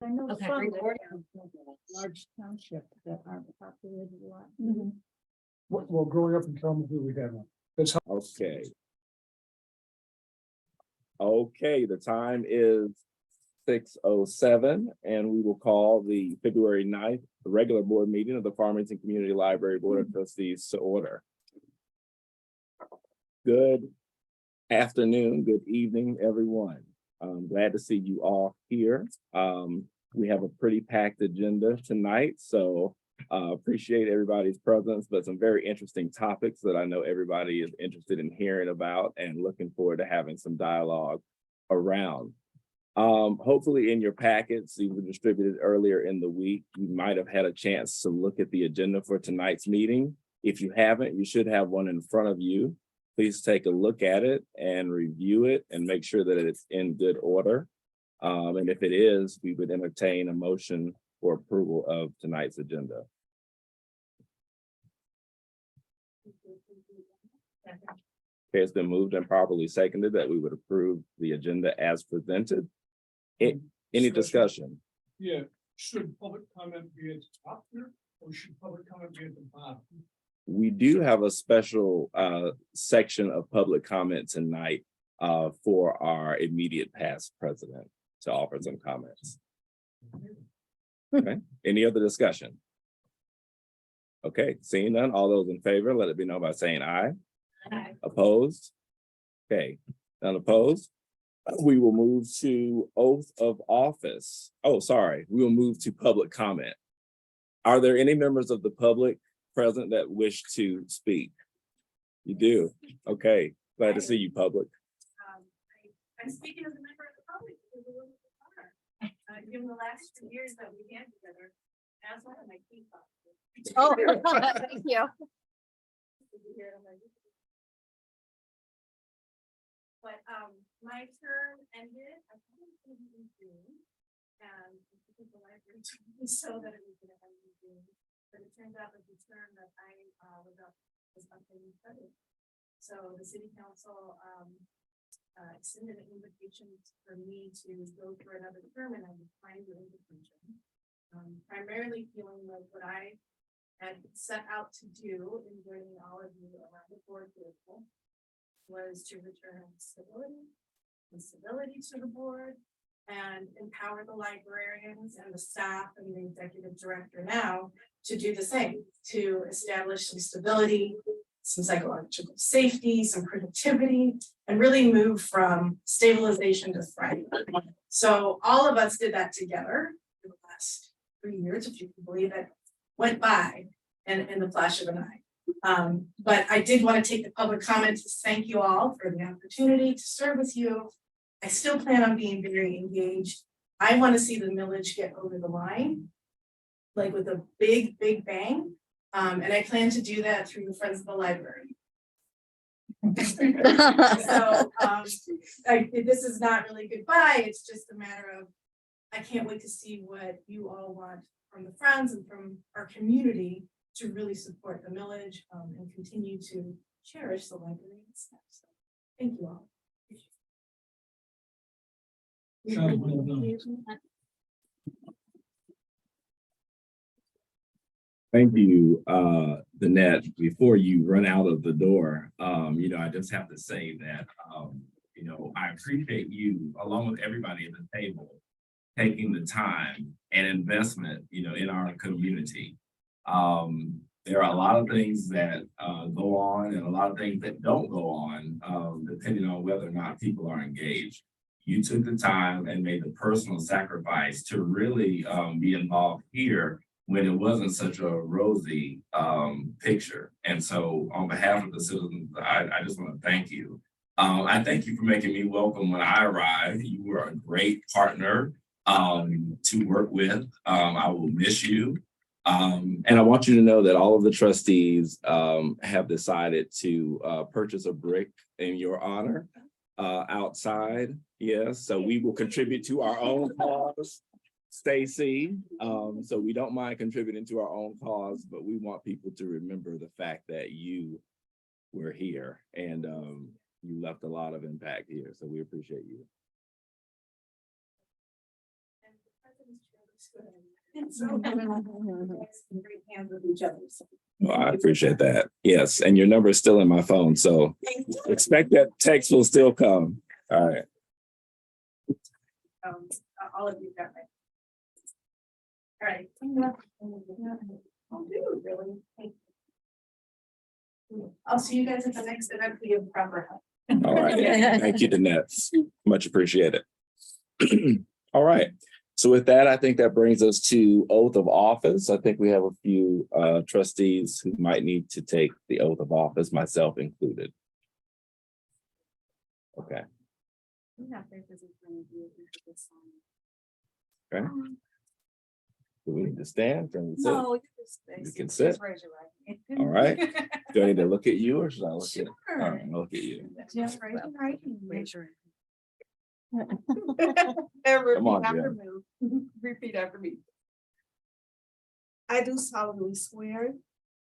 I know Okay, some that recording. have large township that aren't populated a lot. Well, growing up in Kalamazoo, we had one. That's how. Okay. Okay, the time is 6:07, and we will call the February 9th regular board meeting of the Farmington Community Library Board of Trustees to order. Good afternoon, good evening, everyone. I'm glad to see you all here. We have a pretty packed agenda tonight, so appreciate everybody's presence, but some very interesting topics that I know everybody is interested in hearing about and looking forward to having some dialogue around. Hopefully in your packets, you were distributed earlier in the week, you might have had a chance to look at the agenda for tonight's meeting. If you haven't, you should have one in front of you. Please take a look at it and review it and make sure that it's in good order. And if it is, we would entertain a motion for approval of tonight's agenda. Okay, it's been moved and properly seconded that we would approve the agenda as presented. Any discussion? Yeah, should public comment be at the top here, or should public comment be at the bottom? We do have a special section of public comment tonight for our immediate past president to offer some comments. Okay, any other discussion? Okay, seeing none, all those in favor, let it be known by saying aye. Aye. Opposed? Okay, none opposed. We will move to oath of office. Oh, sorry, we will move to public comment. Are there any members of the public present that wish to speak? You do? Okay, glad to see you, public. I'm speaking as a member of the public. Because it was an honor. Given the last 2 years that we had together, as one of my key thoughts. Oh, thank you. But my term ended, I think it was in June, and because the library told me so that it was going to end in June. But it turned out that the term that I was up in credit. So the city council extended an invitation for me to go for another term, and I declined the invitation. Primarily feeling like what I had set out to do in joining all of you around the board table was to return stability and stability to the board and empower the librarians and the staff and the executive director now to do the same, to establish some stability, some psychological safety, some productivity, and really move from stabilization to thriving. So all of us did that together in the last 3 years, if you can believe it, went by in the flash of an eye. But I did want to take the public comment to thank you all for the opportunity to serve with you. I still plan on being very engaged. I want to see the millage get over the line, like with a big, big bang. And I plan to do that through the Friends of the Library. So this is not really goodbye. It's just a matter of, I can't wait to see what you all want from the Friends and from our community to really support the millage and continue to cherish the library and stuff. So thank you all. Thank you, Danette. Before you run out of the door, I just have to say that, I appreciate you, along with everybody at the table, taking the time and investment, in our community. There are a lot of things that go on and a lot of things that don't go on, depending on whether or not people are engaged. You took the time and made the personal sacrifice to really be involved here when it wasn't such a rosy picture. And so on behalf of the citizens, I just want to thank you. I thank you for making me welcome when I arrived. You were a great partner to work with. I will miss you. And I want you to know that all of the trustees have decided to purchase a brick in your honor outside. Yes, so we will contribute to our own cause, Stacy. So we don't mind contributing to our own cause, but we want people to remember the fact that you were here and you left a lot of impact here. So we appreciate you. And the president's So, great hands with each other. So, Well, I appreciate that. Yes, and your number is still in my phone, so thank you. expect that text will still come. All right. All of you got my. All right. I'll do, really. Thank you. I'll see you guys at the next event for your proper help. All right. Thank you, Danette. Much appreciated. All right. So with that, I think that brings us to oath of office. I think we have a few trustees who might need to take the oath of office, myself included. Okay. We have papers in front of you. You could just Okay. Do we need to stand? Can we sit? No, You can sit. raise your right hand. All right. Do I need to look at you or should I look at? All Sure. right, I'll look at you. Just raise your right hand. Raise your Come on, Repeat after me. I do solemnly swear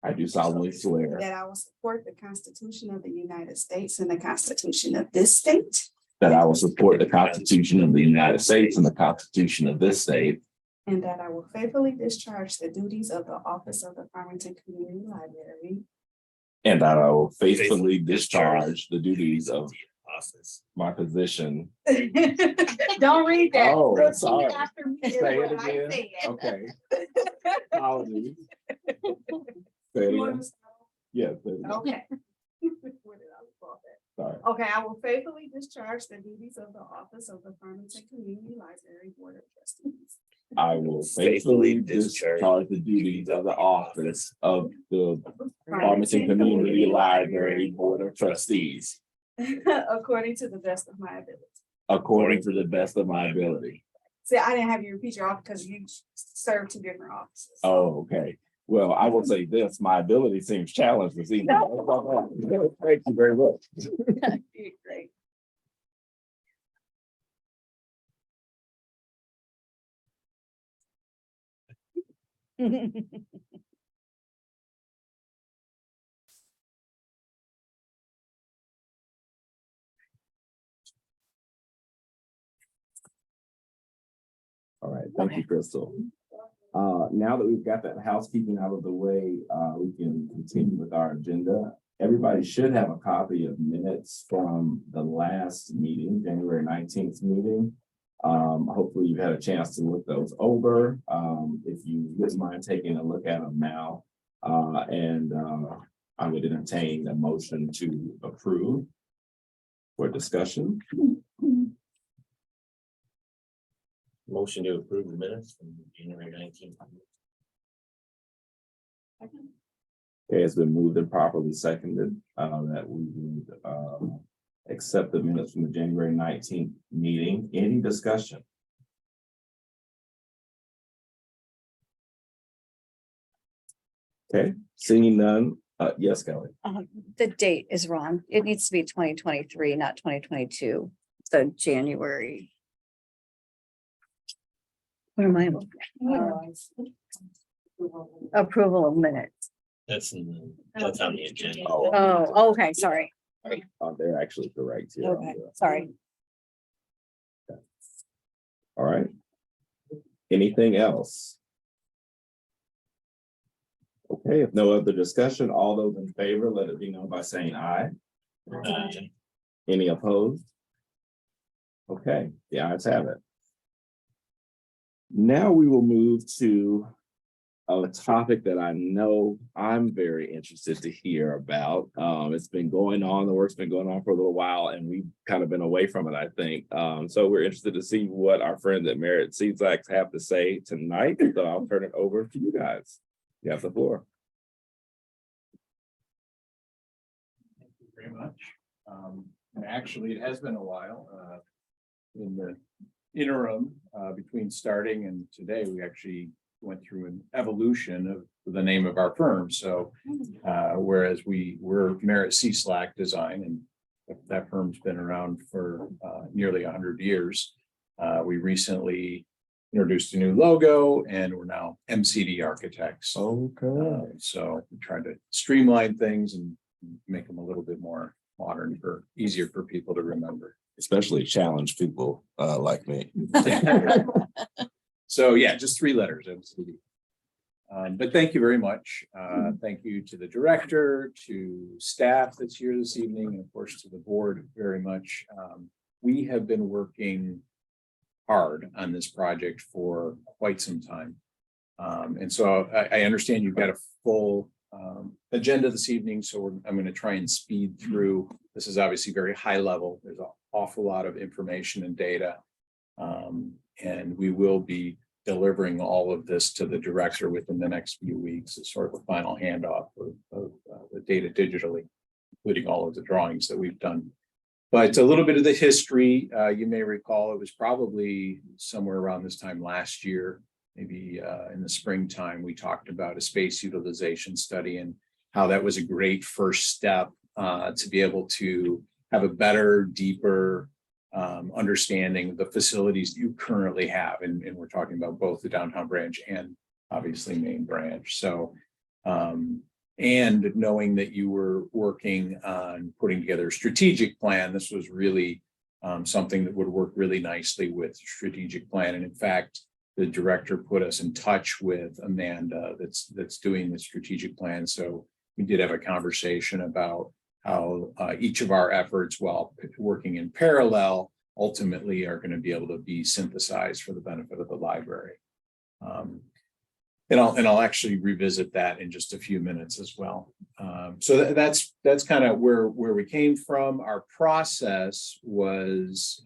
I do solemnly swear that I will support the Constitution of the United States and the Constitution of this state, that I will support the Constitution of the United States and the Constitution of this state, and that I will faithfully discharge the duties of the office of the Farmington Community Library and that I will faithfully discharge the duties of Office. my position. Don't read that. Oh, Repeat sorry. after me is Say it what I again. said. Okay. Apologies. Say it You want again. to start? Yes. say it again. Okay. Where did I fall back? Sorry. Okay, I will faithfully discharge the duties of the office of the Farmington Community Library Board of Trustees. I will faithfully discharge the duties of the office of the Farmington Community Library Board of Trustees According to the best of my ability. according to the best of my ability. See, I didn't have you repeat your office because you served two different offices. Oh, okay. Well, I will say this, my ability seems challenged this evening. Thank you very much. You did great. All right, thank you, Crystal. Now that we've got that housekeeping out of the way, we can continue with our agenda. Everybody should have a copy of minutes from the last meeting, January 19th meeting. Hopefully you've had a chance to look those over. If you wouldn't mind taking a look at them now. I would entertain a motion to approve for discussion. Motion to approve the minutes from January 19th. Okay, it's been moved and properly seconded, that we would, accept the minutes from the January 19th meeting. Any discussion? Okay, seeing none, yes, Kelly. The date is wrong. It needs to be 2023, not 2022. So January. What am I? Approval of minutes. That's that's on the agenda. Oh, okay, sorry. They're actually correct here. Okay, sorry. All right. Anything else? Okay, if no other discussion, all those in favor, let it be known by saying aye. Any opposed? Okay, the ayes have it. Now we will move to a topic that I know I'm very interested to hear about. It's been going on, the work's been going on for a little while, and we've kind of been away from it, I think. So we're interested to see what our friends at Merit CSAC have to say tonight. So I'll turn it over to you guys. You have the floor. Thank you very much. And actually, it has been a while. In the interim, between starting and today, we actually went through an evolution of the name of our firm. So whereas we were Merit CSAC Design, and that firm's been around for nearly 100 years. We recently introduced a new logo, and we're now MCD Architects. Okay. So we tried to streamline things and make them a little bit more modern, easier for people to remember. Especially challenge people like me. So yeah, just 3 letters. Absolutely. But thank you very much. Thank you to the director, to staff that's here this evening, and of course to the board very much. We have been working hard on this project for quite some time. And so I understand you've got a full agenda this evening, so I'm going to try and speed through. This is obviously very high level. There's an awful lot of information and data. And we will be delivering all of this to the director within the next few weeks as sort of a final handoff of the data digitally, including all of the drawings that we've done. But a little bit of the history, you may recall, it was probably somewhere around this time last year, maybe in the springtime, we talked about a space utilization study and how that was a great first step to be able to have a better, deeper understanding of the facilities you currently have. And we're talking about both the downtown branch and obviously main branch. So, and knowing that you were working on putting together a strategic plan, this was really something that would work really nicely with strategic plan. And in fact, the director put us in touch with Amanda that's doing the strategic plan. So we did have a conversation about how each of our efforts, while working in parallel, ultimately are going to be able to be synthesized for the benefit of the library. And I'll actually revisit that in just a few minutes as well. So that's kind of where we came from. Our process was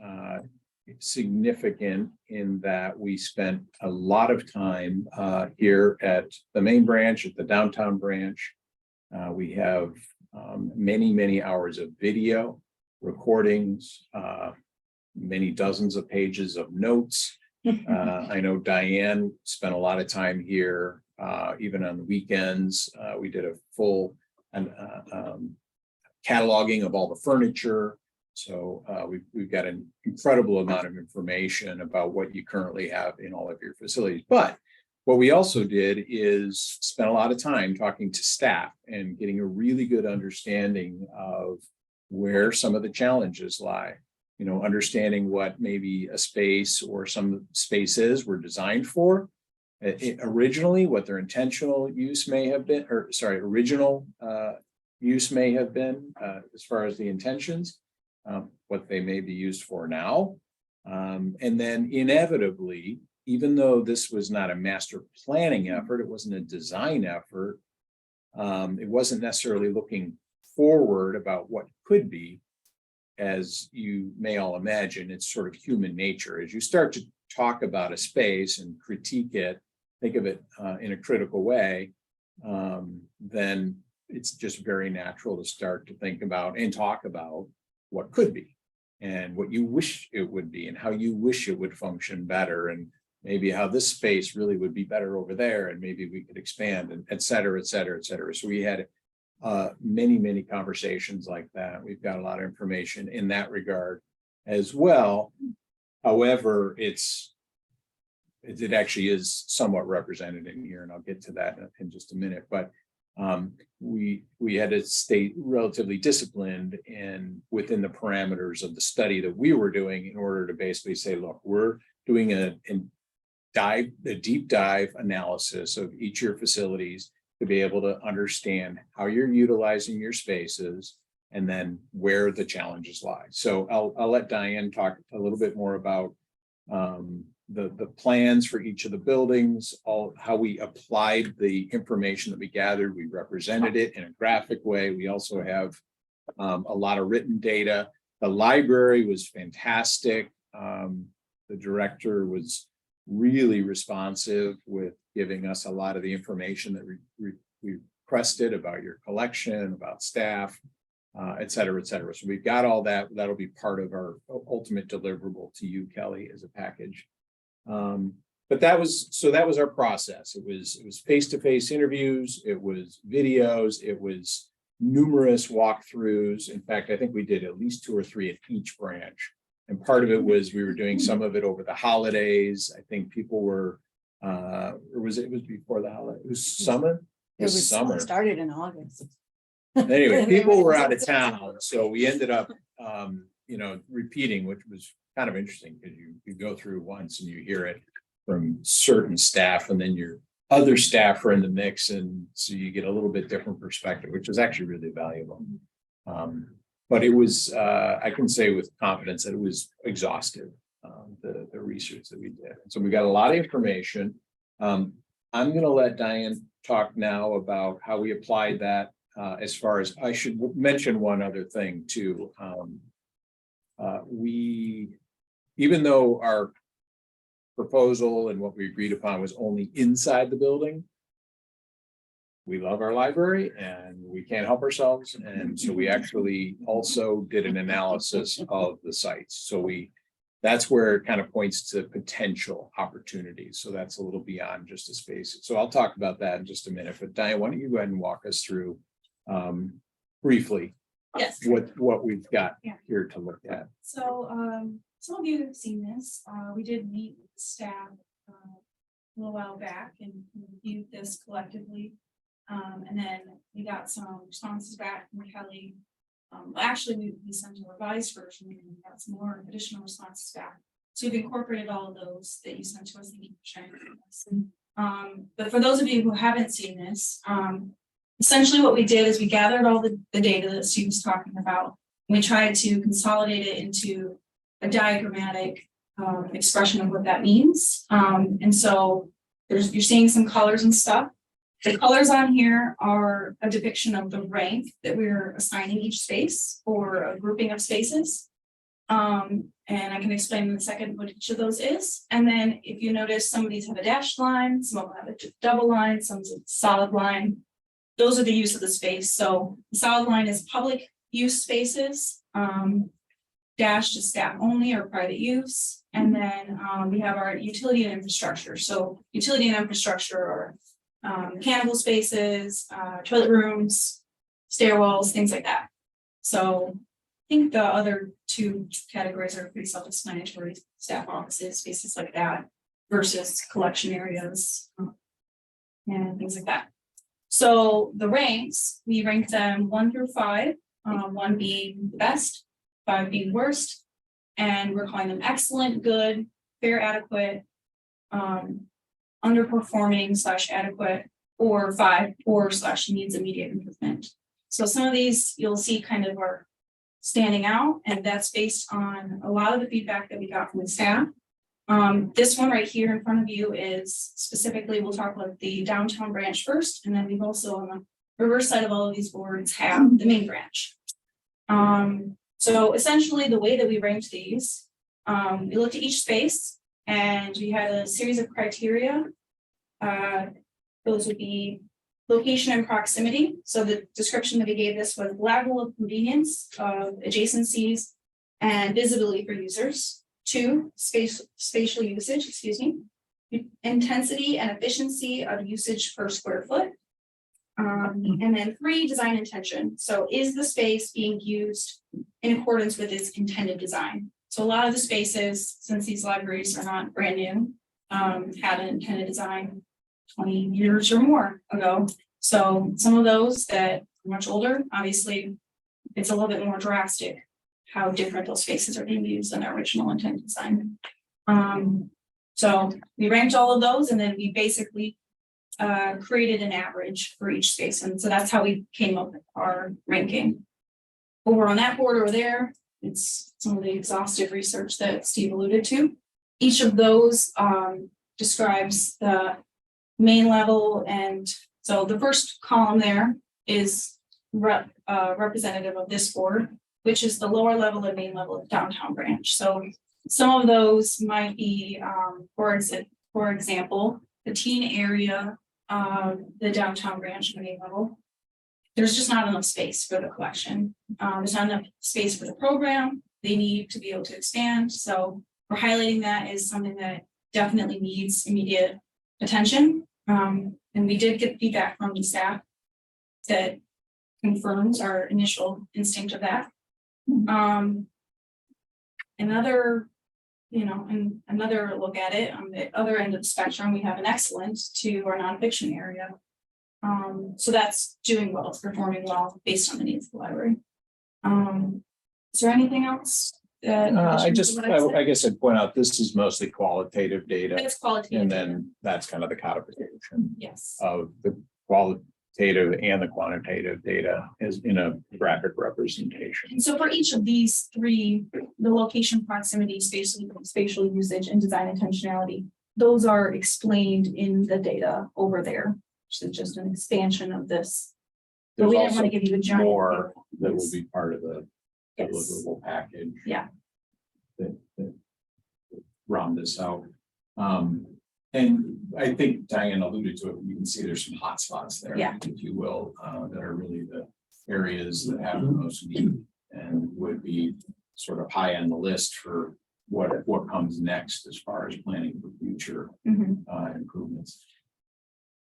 significant in that we spent a lot of time here at the main branch, at the downtown branch. We have many hours of video recordings, many dozens of pages of notes. I know Diane spent a lot of time here, even on the weekends. We did a full cataloging of all the furniture. So we've got an incredible amount of information about what you currently have in all of your facilities. But what we also did is spend a lot of time talking to staff and getting a really good understanding of where some of the challenges lie. You know, understanding what maybe a space or some spaces were designed for originally, what their intentional use may have been, or sorry, original use may have been as far as the intentions, what they may be used for now. And then inevitably, even though this was not a master planning effort, it wasn't a design effort, it wasn't necessarily looking forward about what could be. As you may all imagine, it's sort of human nature. As you start to talk about a space and critique it, think of it in a critical way, then it's just very natural to start to think about and talk about what could be and what you wish it would be and how you wish it would function better, and maybe how this space really would be better over there, and maybe we could expand, and et cetera, et cetera, et cetera. So we had many conversations like that. We've got a lot of information in that regard as well. However, it actually is somewhat represented in here, and I'll get to that in just a minute. But we had to stay relatively disciplined and within the parameters of the study that we were doing in order to basically say, look, we're doing a deep dive analysis of each of your facilities to be able to understand how you're utilizing your spaces and then where the challenges lie. So I'll let Diane talk a little bit more about the plans for each of the buildings, how we applied the information that we gathered. We represented it in a graphic way. We also have a lot of written data. The library was fantastic. The director was really responsive with giving us a lot of the information that we requested about your collection, about staff, et cetera, et cetera. So we've got all that. That'll be part of our ultimate deliverable to you, Kelly, as a package. But that was our process. It was face-to-face interviews. It was videos. It was numerous walkthroughs. In fact, I think we did at least 2 or 3 at each branch. And part of it was we were doing some of it over the holidays. I think people were, or it was before the holiday. It was summer. It was summer. Started in August. Anyway, people were out of town, so we ended up, repeating, which was kind of interesting because you go through once and you hear it from certain staff, and then your other staff are in the mix, and so you get a little bit different perspective, which is actually really valuable. But it was, I can say with confidence that it was exhaustive, the research that we did. So we got a lot of information. I'm gonna let Diane talk now about how we applied that. As far as, I should mention one other thing too. Even though our proposal and what we agreed upon was only inside the building, we love our library and we can't help ourselves. And so we actually also did an analysis of the sites. So that's where it kind of points to potential opportunities. So that's a little beyond just a space. So I'll talk about that in just a minute, but Diane, why don't you go ahead and walk us through briefly Yes. what we've got Yeah. here to look at. So, some of you have seen this. We did meet with staff a little while back and reviewed this collectively. And then we got some responses back from Kelly. Actually, we sent a revised version and we got some more additional responses back. So we've incorporated all of those that you sent to us. Thank you for sharing with us. But for those of you who haven't seen this, essentially what we did is we gathered all the data that Steve was talking about. And we tried to consolidate it into a diagrammatic expression of what that means. And so you're seeing some colors and stuff. The colors on here are a depiction of the rank that we're assigning each space or a grouping of spaces. And I can explain in a second what each of those is. And then if you notice, some of these have a dashed line, some of them have a double line, some is a solid line. Those are the use of the space. So the solid line is public use spaces. Dashed is staff only or private use. And then we have our utility and infrastructure. So utility and infrastructure are mechanical spaces, toilet rooms, stairwells, things like that. So I think the other two categories are pretty self-explanatory: staff offices, spaces like that, versus collection areas and things like that. So the ranks, we rank them 1 through 5, 1 being the best, 5 being worst, and we're calling them excellent, good, fair, adequate, underperforming / adequate, or 5 poor / needs immediate improvement. So some of these you'll see kind of are standing out, and that's based on a lot of the feedback that we got from the staff. This one right here in front of you is specifically, we'll talk about the downtown branch first, and then we've also on the reverse side of all of these boards have the main branch. So essentially the way that we ranked these, we looked at each space and we had a series of criteria. Those would be location and proximity. So the description that we gave this was level of convenience of adjacencies and visibility for users. 2, spatial usage, intensity and efficiency of usage per square foot. And then 3, design intention. So is the space being used in accordance with its intended design? So a lot of the spaces, since these libraries are not brand new, had an intended design 20 years or more ago. So some of those that are much older, obviously, it's a little bit more drastic how different those spaces are being used in their original intended design. So we ranked all of those, and then we basically created an average for each space. And so that's how we came up with our ranking. Over on that board over there, it's some of the exhaustive research that Steve alluded to. Each of those describes the main level. And so the first column there is representative of this board, which is the lower level and main level of downtown branch. So some of those might be, for example, the teen area, the downtown branch main level. There's just not enough space for the collection. There's not enough space for the program. They need to be able to expand. So we're highlighting that as something that definitely needs immediate attention. And we did get feedback from the staff that confirms our initial instinct of that. Another look at it on the other end of the spectrum, we have an excellent to our nonfiction area. So that's doing well, it's performing well based on the needs of the library. Is there anything else I guess I'd point out, this is mostly qualitative data, That's qualitative. and data. then that's kind of the codification Yes, of the qualitative and the quantitative data is in a graphic representation. And so for each of these three, the location, proximity, spatial usage, and design intentionality, those are explained in the data over there. So it's just an expansion of this. But There's we didn't want also to give you a giant. more that will Yes. be part of the Yes. deliverable package. Yeah. That round this out. And I think Diane alluded to it, you can see there's some hot spots there. Yeah. If you will, that are really the areas that have the most need and would be sort of high on the list for what comes next as far as planning for future Mhm. improvements.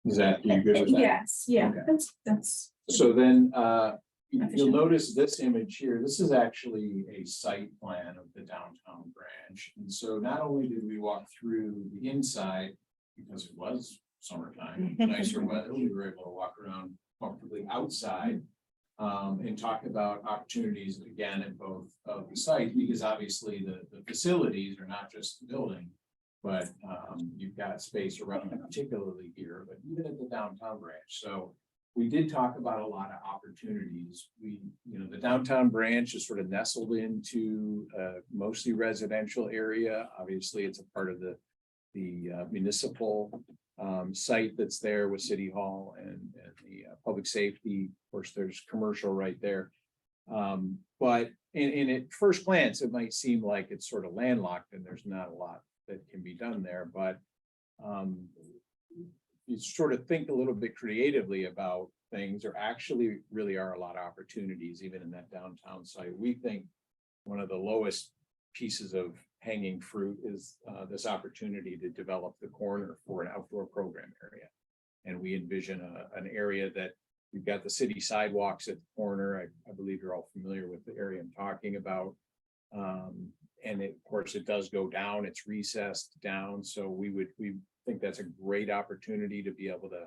Is that, you good with that? Yes, yeah, Okay. that's. So then, you'll Efficient. notice this image here, this is actually a site plan of the downtown branch. And so not only did we walk through the inside, because it was summertime, nicer weather, we were able to walk around comfortably outside. And talk about opportunities again at both of the sites, because obviously the facilities are not just the building. But you've got space around it, particularly here, but even at the downtown branch. So we did talk about a lot of opportunities. The downtown branch is sort of nestled into a mostly residential area. Obviously, it's a part of the municipal site that's there with City Hall and the public safety. Of course, there's commercial right there. But in at first glance, it might seem like it's sort of landlocked and there's not a lot that can be done there, but you sort of think a little bit creatively about things. There actually really are a lot of opportunities, even in that downtown site. We think one of the lowest pieces of hanging fruit is this opportunity to develop the corner for an outdoor program area. And we envision an area that you've got the city sidewalks at the corner. I believe you're all familiar with the area I'm talking about. And of course, it does go down, it's recessed down. So we think that's a great opportunity to be able to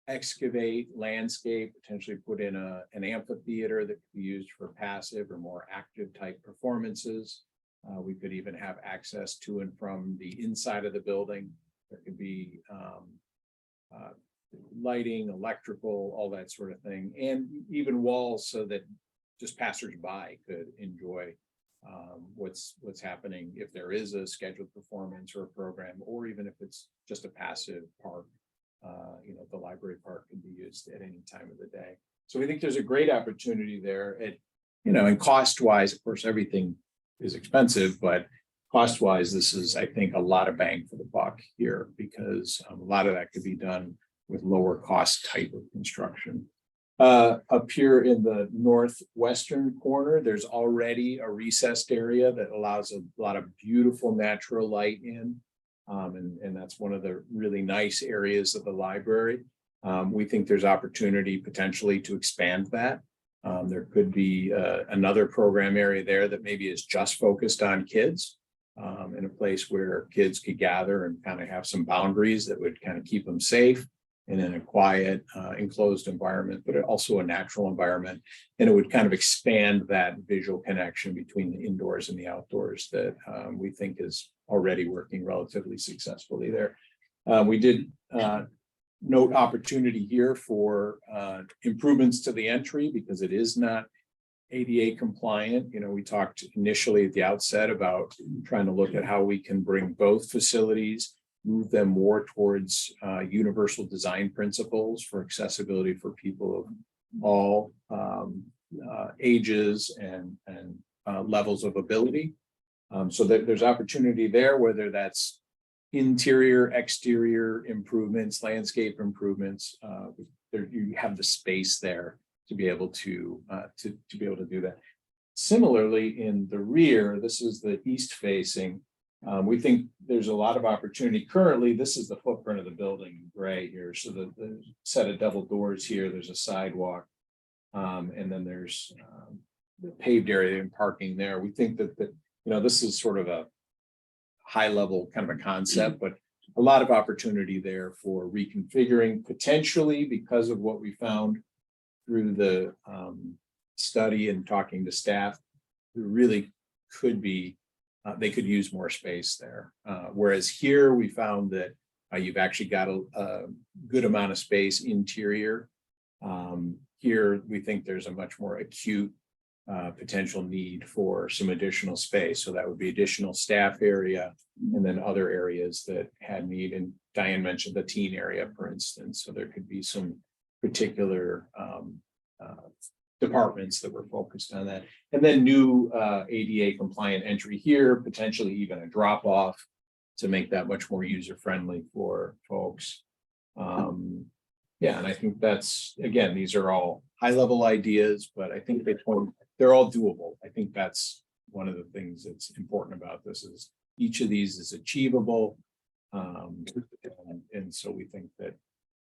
excavate, landscape, potentially put in an amphitheater that could be used for passive or more active type performances. We could even have access to and from the inside of the building. There could be lighting, electrical, all that sort of thing, and even walls so that just passersby could enjoy what's happening if there is a scheduled performance or a program, or even if it's just a passive park. The library park can be used at any time of the day. So we think there's a great opportunity there. And cost wise, of course, everything is expensive, but cost wise, this is, I think, a lot of bang for the buck here, because a lot of that could be done with lower cost type of construction. Up here in the northwestern corner, there's already a recessed area that allows a lot of beautiful natural light in. And that's one of the really nice areas of the library. We think there's opportunity potentially to expand that. There could be another program area there that maybe is just focused on kids, in a place where kids could gather and kind of have some boundaries that would kind of keep them safe and in a quiet, enclosed environment, but also a natural environment. And it would kind of expand that visual connection between the indoors and the outdoors that we think is already working relatively successfully there. We did note opportunity here for improvements to the entry, because it is not ADA compliant. We talked initially at the outset about trying to look at how we can bring both facilities, move them more towards universal design principles for accessibility for people of all ages and levels of ability. So that there's opportunity there, whether that's interior, exterior improvements, landscape improvements. There you have the space there to be able to do that. Similarly, in the rear, this is the east facing. We think there's a lot of opportunity. Currently, this is the footprint of the building gray here. So the set of double doors here, there's a sidewalk. And then there's the paved area and parking there. We think that this is sort of a high level kind of a concept, but a lot of opportunity there for reconfiguring, potentially because of what we found through the study and talking to staff. There really could be, they could use more space there. Whereas here, we found that you've actually got a good amount of space interior. Here, we think there's a much more acute potential need for some additional space. So that would be additional staff area and then other areas that had need. And Diane mentioned the teen area, for instance. So there could be some particular departments that were focused on that. And then new ADA compliant entry here, potentially even a drop off to make that much more user friendly for folks. Yeah, and I think that's, again, these are all high level ideas, but I think they're all doable. I think that's one of the things that's important about this is each of these is achievable. And so we think that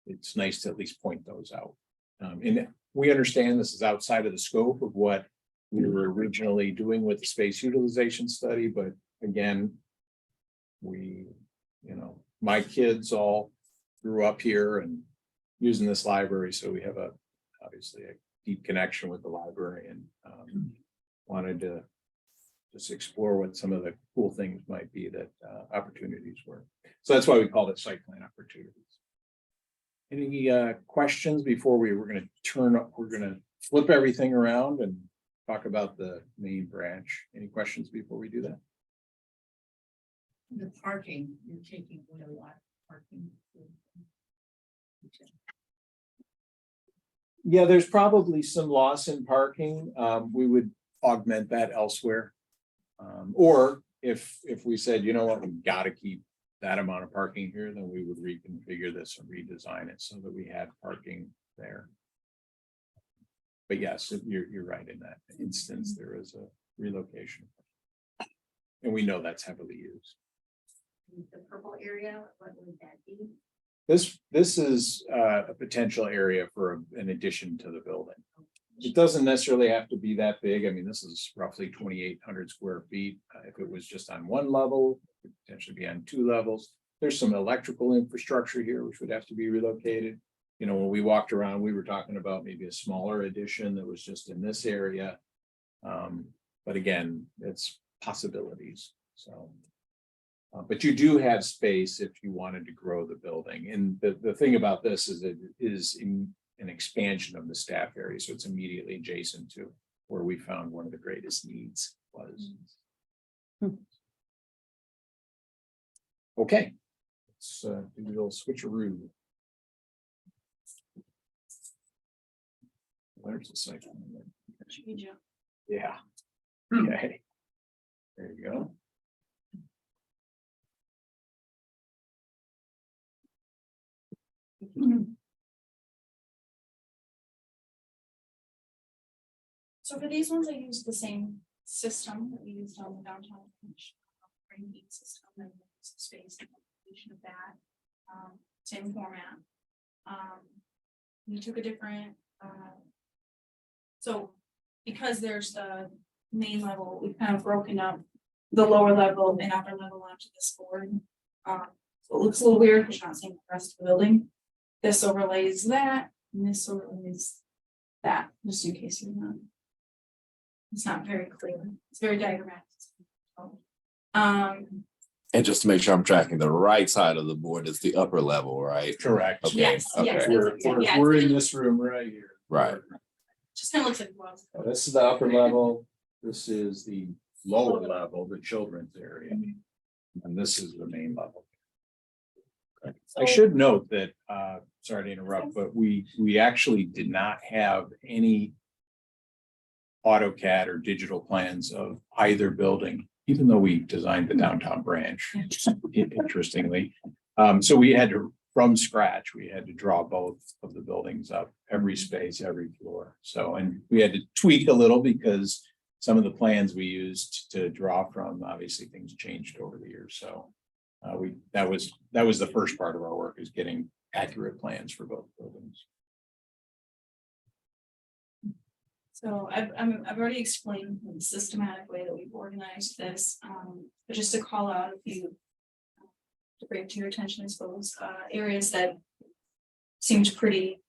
it's nice to at least point those out. And we understand this is outside of the scope of what we were originally doing with the space utilization study, but again, my kids all grew up here and using this library, so we have obviously a deep connection with the library and wanted to just explore what some of the cool things might be that opportunities were. So that's why we called it site plan opportunities. Any questions before we're going to flip everything around and talk about the main branch? Any questions before we do that? The parking, you're taking away a lot of parking. Yeah, there's probably some loss in parking. We would augment that elsewhere. Or if we said, you know what, we got to keep that amount of parking here, then we would reconfigure this and redesign it so that we had parking there. But yes, you're right. In that instance, there is a relocation. And we know that's heavily used. The purple area, what would that be? This is a potential area for an addition to the building. It doesn't necessarily have to be that big. I mean, this is roughly 2,800 square feet. If it was just on one level, it could potentially be on two levels. There's some electrical infrastructure here, which would have to be relocated. You know, when we walked around, we were talking about maybe a smaller addition that was just in this area. But again, it's possibilities. So. But you do have space if you wanted to grow the building. And the thing about this is it is an expansion of the staff area. So it's immediately adjacent to where we found one of the greatest needs was. Okay, let's do a little switcheroo. There's the second one. Yeah. Okay. There you go. So for these ones, I used the same system that we used on the downtown brain beat system and space and completion of that. Same format. We took a different so because there's the main level, we've kind of broken up the lower level and upper level onto this board. So it looks a little weird because you're not seeing the rest of the building. This overlays that, and this overlays that, just in case you're not. It's not very clear. It's very diagrammatic. And just to make sure I'm tracking, the right side of the board is the upper level, right? Correct. Okay, Yes, okay. yes. We're in this room right here. Right. Just kind of looks like well. So this is the upper level. This is the lower level, the children's area. And this is the main level. I should note that, sorry to interrupt, but we actually did not have any AutoCAD or digital plans of either building, even though we designed the downtown branch, interestingly. So we had to, from scratch, we had to draw both of the buildings up, every space, every floor. So, and we had to tweak a little because some of the plans we used to draw from, obviously things changed over the years. So that was the first part of our work, is getting accurate plans for both buildings. So I've already explained the systematic way that we've organized this, but just to call out a few, to bring to your attention, I suppose, areas that seemed pretty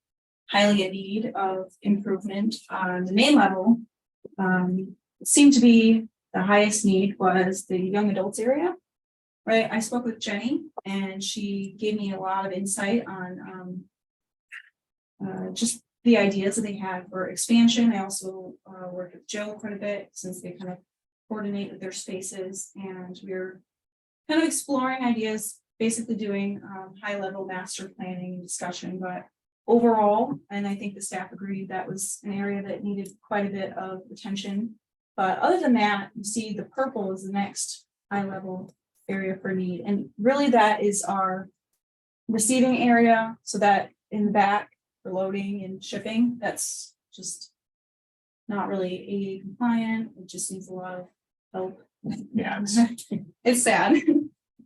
highly in need of improvement on the main level. Seemed to be the highest need was the young adults area. Right, I spoke with Jenny and she gave me a lot of insight on just the ideas that they had for expansion. I also worked with Joe quite a bit since they kind of coordinate with their spaces, and we're kind of exploring ideas, basically doing high level master planning and discussion, but overall, and I think the staff agreed that was an area that needed quite a bit of attention. But other than that, you see the purple is the next high level area for need, and really that is our receiving area, so that in the back for loading and shipping, that's just not really ADA compliant. It just needs a lot of help. Yeah, It's sad.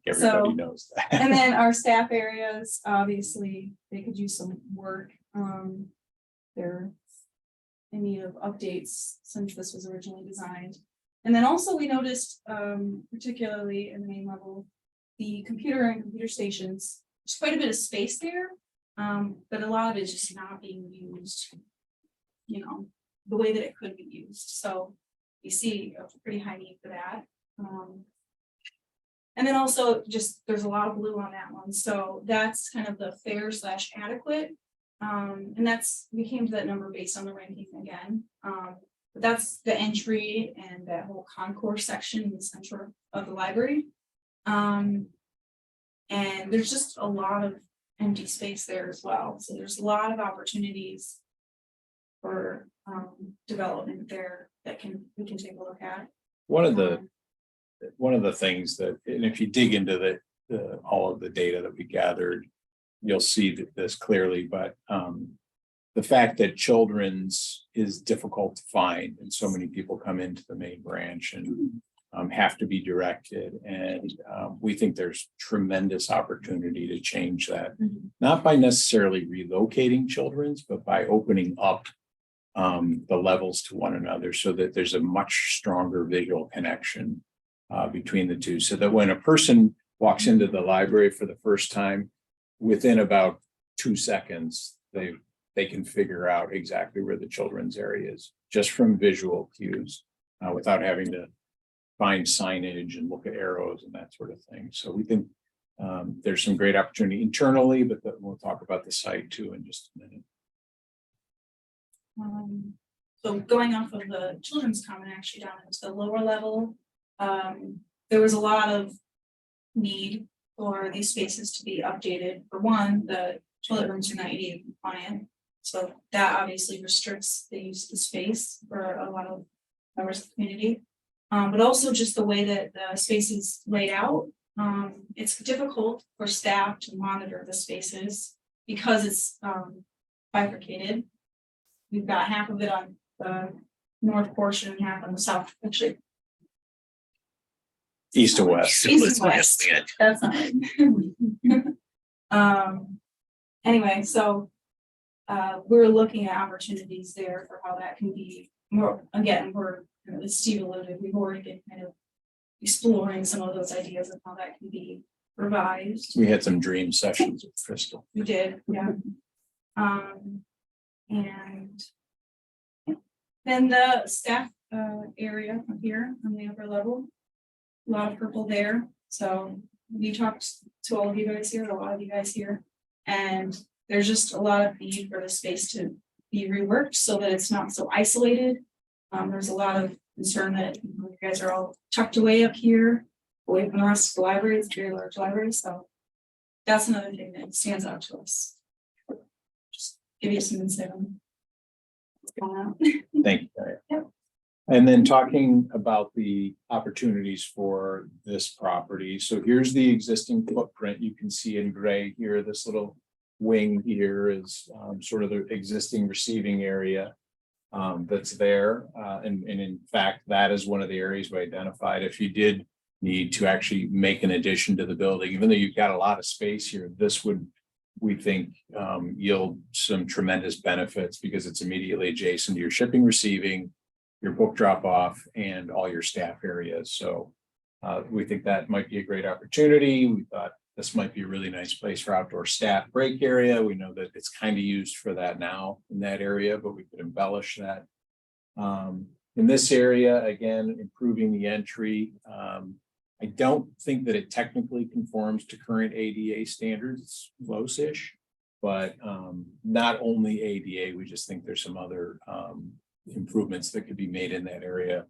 everybody So- knows that. And then our staff areas, obviously, they could use some work. They're in need of updates since this was originally designed. And then also we noticed, particularly in the main level, the computer and computer stations, there's quite a bit of space there. But a lot of it is just not being used, you know, the way that it could be used. So you see a pretty high need for that. And then also just, there's a lot of blue on that one. So that's kind of the fair / adequate. And that's, we came to that number based on the ranking again. But that's the entry and that whole concourse section in the center of the library. And there's just a lot of empty space there as well. So there's a lot of opportunities for development there that we can take a look at. One of the things that, and if you dig into all of the data that we gathered, you'll see this clearly, but the fact that children's is difficult to find, and so many people come into the main branch and have to be directed, and we think there's tremendous opportunity to change that, not by necessarily relocating children's, but by opening up the levels to one another so that there's a much stronger visual connection between the two, so that when a person walks into the library for the first time, within about 2 seconds, they can figure out exactly where the children's area is, just from visual cues, without having to find signage and look at arrows and that sort of thing. So we think there's some great opportunity internally, but we'll talk about the site too in just a minute. So going off of the children's common, actually down into the lower level, there was a lot of need for these spaces to be updated. For one, the toilet rooms are not ADA compliant, so that obviously restricts the use of the space for a lot of members of the community. But also just the way that the space is laid out, it's difficult for staff to monitor the spaces because it's bifurcated. We've got half of it on the north portion and half on the south, actually. East to west. East and west. That's not it. Anyway, so we're looking at opportunities there for how that can be more, again, as Steve alluded, we've already been kind of exploring some of those ideas of how that can be revised. We had some dream sessions with Crystal. We did, yeah. And then the staff area up here on the upper level, a lot of purple there. So we talked to all of you guys here, a lot of you guys here, and there's just a lot of need for the space to be reworked so that it's not so isolated. There's a lot of concern that you guys are all tucked away up here, away from the rest of the library. It's a very large library, so that's another thing that stands out to us. Just give you some insight on what's going on. Thank you. Diane. Yep. And then talking about the opportunities for this property. So here's the existing footprint. You can see in gray here, this little wing here is sort of the existing receiving area that's there. And in fact, that is one of the areas we identified. If you did need to actually make an addition to the building, even though you've got a lot of space here, this would, we think, yield some tremendous benefits because it's immediately adjacent to your shipping, receiving, your book drop off, and all your staff areas. So we think that might be a great opportunity. We thought this might be a really nice place for outdoor staff break area. We know that it's kind of used for that now in that area, but we could embellish that. In this area, again, improving the entry. I don't think that it technically conforms to current ADA standards, it's close-ish. But not only ADA, we just think there's some other improvements that could be made in that area.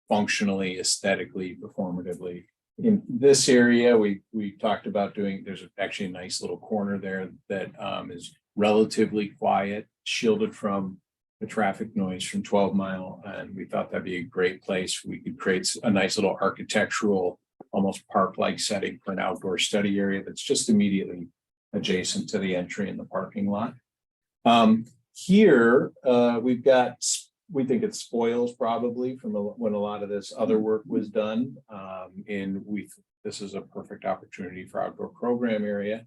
Functionally, aesthetically, performatively. In this area, we talked about doing, there's actually a nice little corner there that is relatively quiet, shielded from the traffic noise from 12 Mile. And we thought that'd be a great place. We could create a nice little architectural, almost park-like setting for an outdoor study area that's just immediately adjacent to the entry in the parking lot. Here, we've got, we think it spoils probably from when a lot of this other work was done. This is a perfect opportunity for outdoor program area.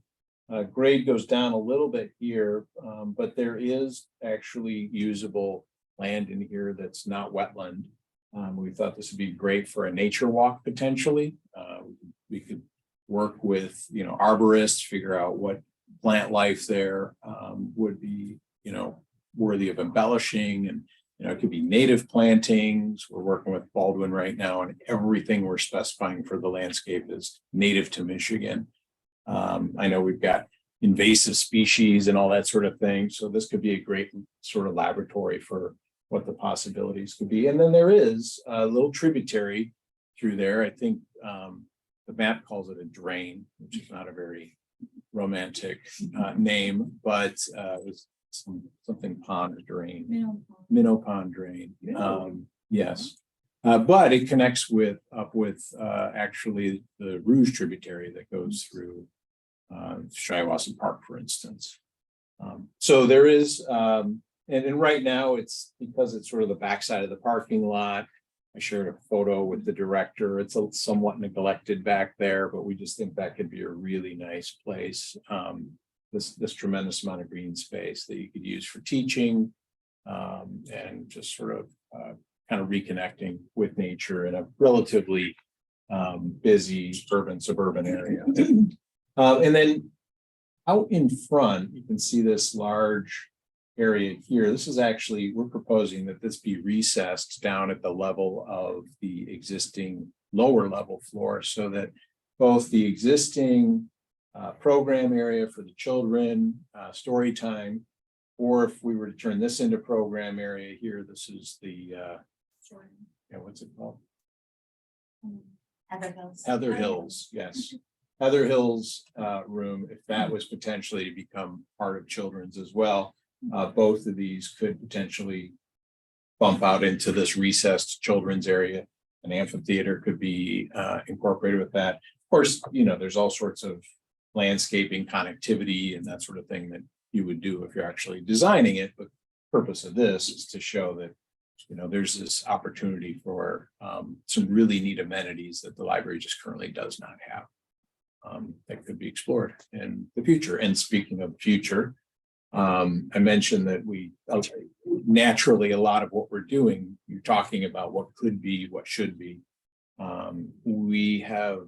Grade goes down a little bit here, but there is actually usable land in here that's not wetland. We thought this would be great for a nature walk potentially. We could work with, arborists, figure out what plant life there would be, worthy of embellishing. And, it could be native plantings. We're working with Baldwin right now, and everything we're specifying for the landscape is native to Michigan. I know we've got invasive species and all that sort of thing. So this could be a great sort of laboratory for what the possibilities could be. And then there is a little tributary through there. I think the map calls it a drain, which is not a very romantic name, but it's something pond drain, minnow pond drain. Yes. But it connects up with actually the Rouge tributary that goes through Shiawassee Park, for instance. So there is, and right now it's because it's sort of the backside of the parking lot. I shared a photo with the director. It's somewhat neglected back there, but we just think that could be a really nice place. This tremendous amount of green space that you could use for teaching and just sort of kind of reconnecting with nature in a relatively busy suburban area. And then out in front, you can see this large area here. This is actually, we're proposing that this be recessed down at the level of the existing lower level floor so that both the existing program area for the children, story time, or if we were to turn this into program area here, this is the, what's it called? Heather Hills. Heather Hills, yes. Heather Hills room, if that was potentially to become part of children's as well, both of these could potentially bump out into this recessed children's area. An amphitheater could be incorporated with that. Of course, there's all sorts of landscaping, connectivity, and that sort of thing that you would do if you're actually designing it. But the purpose of this is to show that there's this opportunity for some really neat amenities that the library just currently does not have that could be explored in the future. And speaking of future, I mentioned that we naturally, a lot of what we're doing, you're talking about what could be, what should be. We have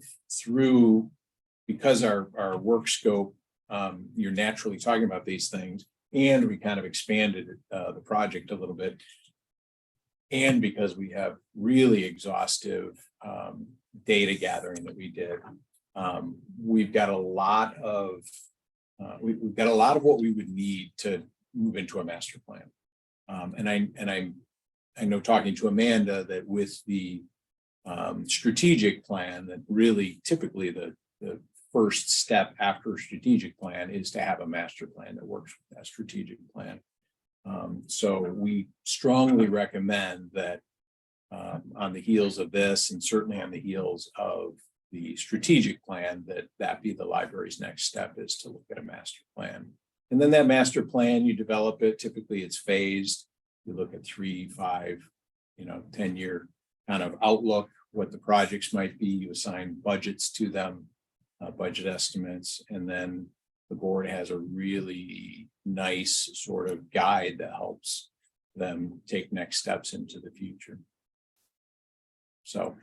because our work scope, you're naturally talking about these things, and we kind of expanded the project a little bit. And because we have really exhaustive data gathering that we did, we've got a lot of what we would need to move into a master plan. And I know, talking to Amanda, that with the strategic plan, that really typically the first step after a strategic plan is to have a master plan that works with that strategic plan. So we strongly recommend that on the heels of this, and certainly on the heels of the strategic plan, that be the library's next step, is to look at a master plan. And then that master plan, you develop it. Typically it's phased. You look at 3, 5, 10-year kind of outlook, what the projects might be. You assign budgets to them, budget estimates, and then the board has a really nice sort of guide that helps them take next steps into the future. So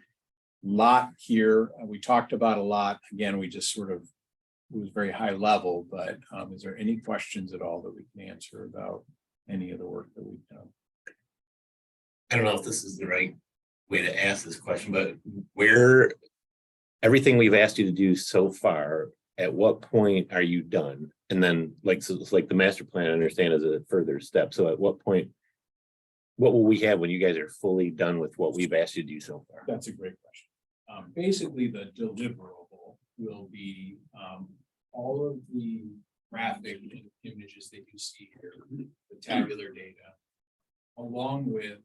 lot here, we talked about a lot. Again, we just sort of, it was very high level, but is there any questions at all that we can answer about any of the work that we've done? I don't know if this is the right way to ask this question, but where, everything we've asked you to do so far, at what point are you done? And then like, so it's like the master plan, I understand, is a further step. So at what point, what will we have when you guys are fully done with what we've asked you to do so far? That's a great question. Basically, the deliverable will be all of the graphic images that you see here, the tabular data, along with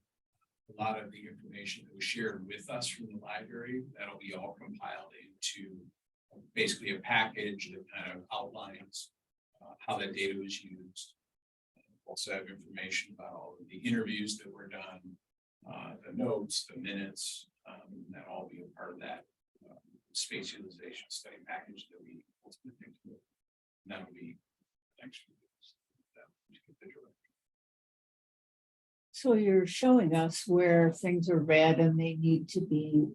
a lot of the information that was shared with us from the library. That'll be all compiled into basically a package that kind of outlines how that data was used. Also have information about all of the interviews that were done, the notes, the minutes, that all be a part of that space utilization study package that we ultimately do. And that'll be actually. So you're showing us where things are red and they need to be,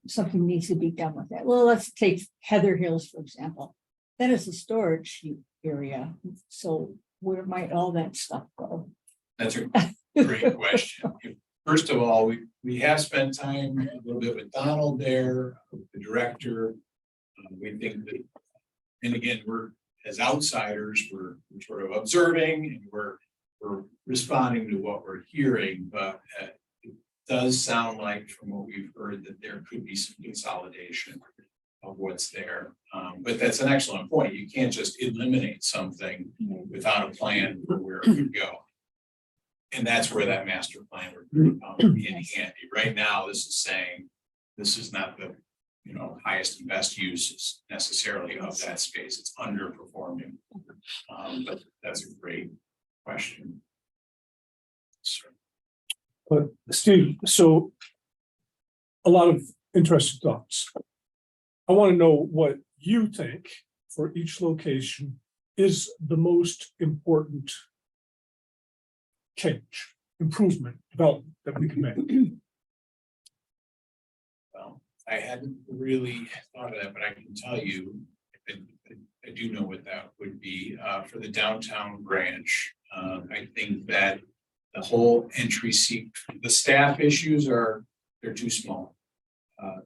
something needs to be done with that. Well, let's take Heather Hills, for example. That is a storage area. So where might all that stuff go? That's a great question. First of all, we have spent time a little bit with Donald there, the director. We think that, and again, we're as outsiders, we're sort of observing and we're responding to what we're hearing, but it does sound like from what we've heard that there could be some consolidation of what's there. But that's an excellent point. You can't just eliminate something without a plan for where it would go. And that's where that master plan would be in handy. Right now, this is saying this is not the highest and best use necessarily of that space. It's underperforming. But that's a great question. Sure. But Steve, so a lot of interesting thoughts. I want to know what you think for each location is the most important change, improvement, development that we can make. Well, I hadn't really thought of that, but I can tell you, I do know what that would be for the downtown branch. I think that the whole entry seat, the staff issues they're too small.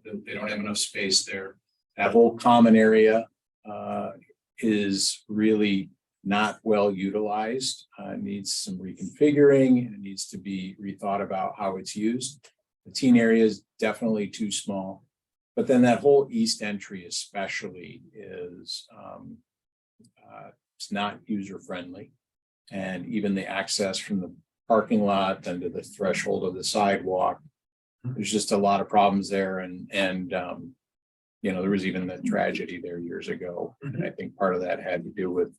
They don't have enough space there. That whole common area is really not well utilized. Needs some reconfiguring and it needs to be rethought about how it's used. The teen area is definitely too small. But then that whole east entry especially is it's not user friendly. And even the access from the parking lot then to the threshold of the sidewalk, there's just a lot of problems there. And there was even the tragedy there years ago. And I think part of that had to do with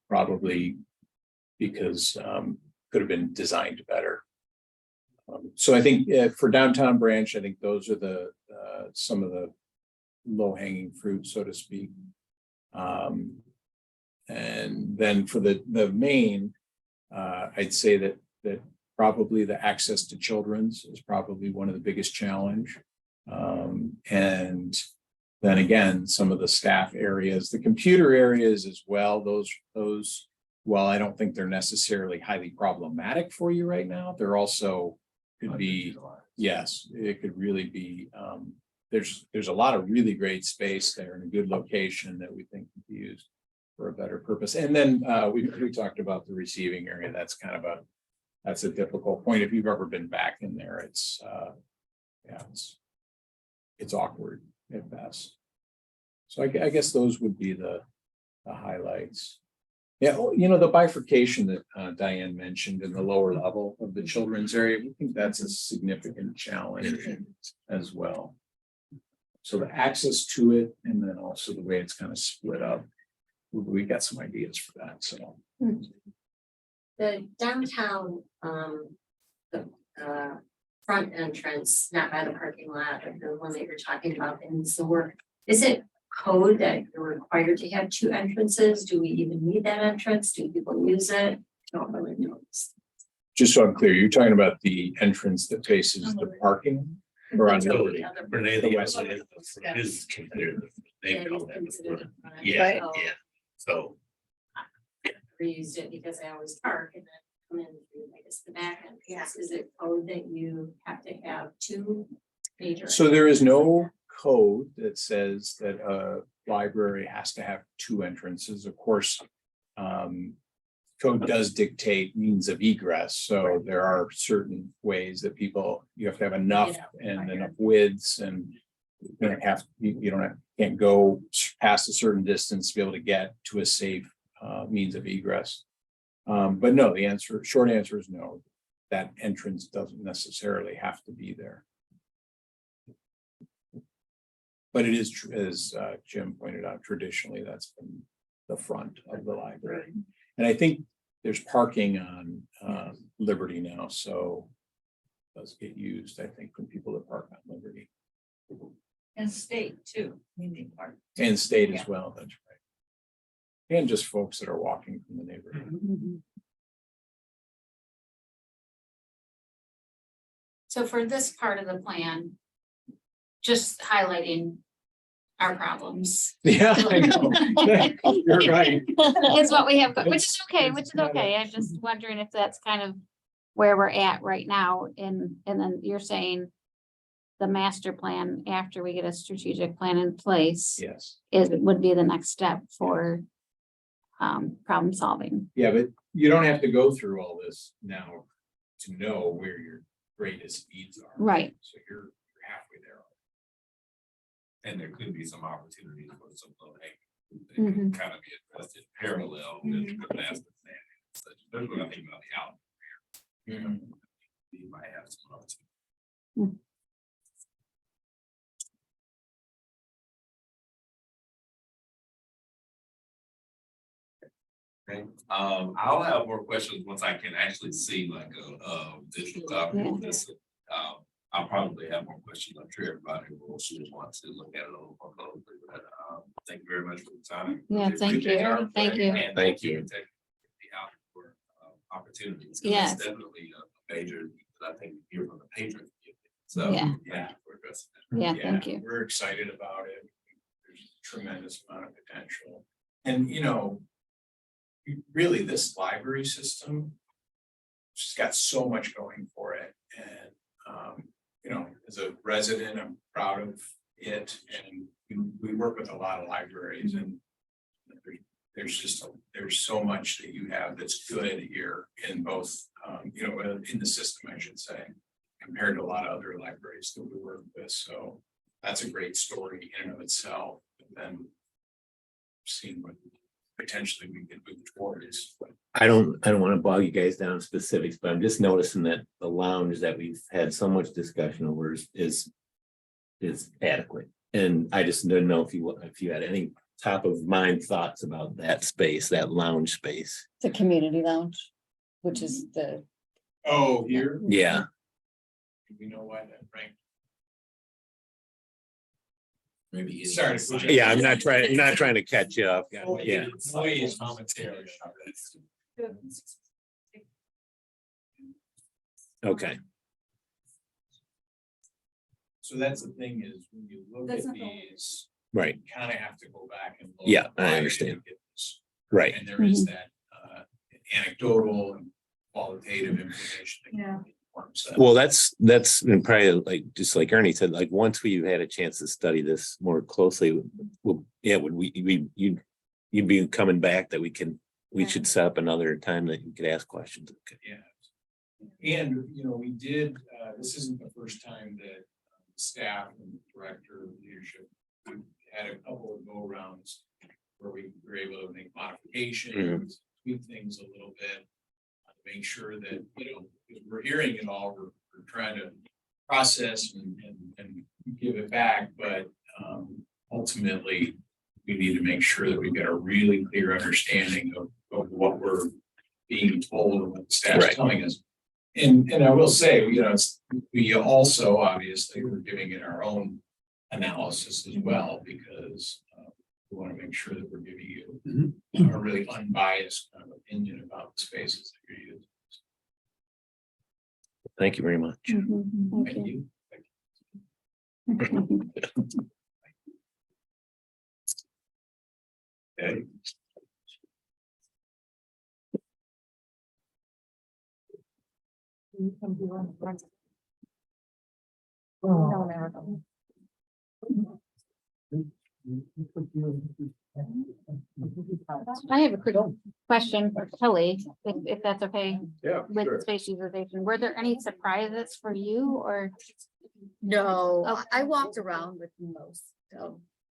probably because could have been designed better. So I think for downtown branch, I think those are some of the low-hanging fruit, so to speak. And then for the main, I'd say that probably the access to children's is probably one of the biggest challenge. And then again, some of the staff areas, the computer areas as well, those, while I don't think they're necessarily highly problematic for you right now, they're also could be, yes, it could really be, there's a lot of really great space there in a good location that we think could be used for a better purpose. And then we talked about the receiving area. That's kind of that's a difficult point. If you've ever been back in there, it's awkward at best. So I guess those would be the highlights. Yeah, the bifurcation that Diane mentioned in the lower level of the children's area, we think that's a significant challenge as well. So the access to it, and then also the way it's kind of split up, we got some ideas for that. So the downtown, the front entrance, not by the parking lot, but the one that you're talking about, and the work, is it code that you're required to have two entrances? Do we even need that entrance? Do people use it? I don't really know. just so I'm clear, you're talking about the entrance that faces the parking or on Liberty? Renee, The the west other side. is considered, they call that before. Right. Yeah, yeah, so. Reused it because I always park and then come in through like a is the back entrance. Is it code that you have to have two major? So there is no code that says that a library has to have two entrances. Of course, code does dictate means of egress. So there are certain ways that you have to have enough and enough widths, and you don't have, can't go past a certain distance to be able to get to a safe means of egress. But no, short answer is no. That entrance doesn't necessarily have to be there. But it is, as Jim pointed out, traditionally, that's been the front of the library. And I think there's parking on Liberty now, so it does get used, I think, from people that park on Liberty. And state too, meaning part. And state Yeah. as well, that's right. And just folks that are walking from the neighborhood. So for this part of the plan, just highlighting our problems. Yeah, I know. You're right. Is what we have, which is okay, It's which is kind of- okay. I'm just wondering if that's kind of where we're at right now. And then you're saying the master plan, after we get a strategic plan in place, Yes. would be the next step for problem solving. Yeah, but you don't have to go through all this now to know where your greatest needs are. Right. So you're halfway there. And there could be some opportunities for some low hanging fruit that Mhm. can kind of be addressed in parallel with the master plan. Such, that's what I think about the out. You might have some opportunities. Okay, I'll have more questions once I can actually see like a digital copy of this. I'll probably have more questions. I'm sure everybody will want to look at it a little more closely. But thank you very much for the time. Yeah, Really thank appreciate you. our Thank you. and Thank you. taking the out for opportunities. 'Cause Yes. It's definitely a major, I think, here from the patron. So Yeah. thank you for addressing that. Yeah, thank you. We're excited about it. There's a tremendous amount of potential. And, really, this library system just got so much going for it. And, as a resident, I'm proud of it. And we work with a lot of libraries, and there's so much that you have that's good here in both, in the system, I should say, compared to a lot of other libraries that we work with. So that's a great story in and of itself. And then seeing what potentially we can move towards. I don't want to bog you guys down in specifics, but I'm just noticing that the lounge that we've had so much discussion over is adequate. And I just didn't know if you had any top of mind thoughts about that space, that lounge space. The community lounge, which is the, Oh, here, Yeah, we know why that ranked. Maybe. Sorry. yeah, I'm not trying to catch you up. Yeah, Employees commentary. okay, So that's the thing is, when you look That's at not the whole- these, right, you kind of have to go back and look. Yeah, I why did understand. we get this? right. And there is that anecdotal and qualitative information. that Yeah. informs that. Well, that's and probably like, just like Ernie said, like, once we had a chance to study this more closely, you'd be coming back that we should set up another time that you could ask questions. Okay. Yeah. And, we did, this isn't the first time that staff and director leadership we had a couple of go rounds where we were able to make modifications, tweak things a little bit, to make sure that, because we're hearing it all, we're trying to process and give it back, but ultimately we need to make sure that we've got a really clear understanding of what we're being told and what the staff's Right. telling us. And I will say, we also obviously we're giving it our own analysis as well, because we want to make sure that we're giving you a really unbiased kind of opinion about the spaces that you're using. Thank you very much. Thank you. Okay. No, never. I have a quick question for Kelly, if that's okay, Yeah, with the space utilization. Were there any surprises for you or? No, Okay. I walked around with most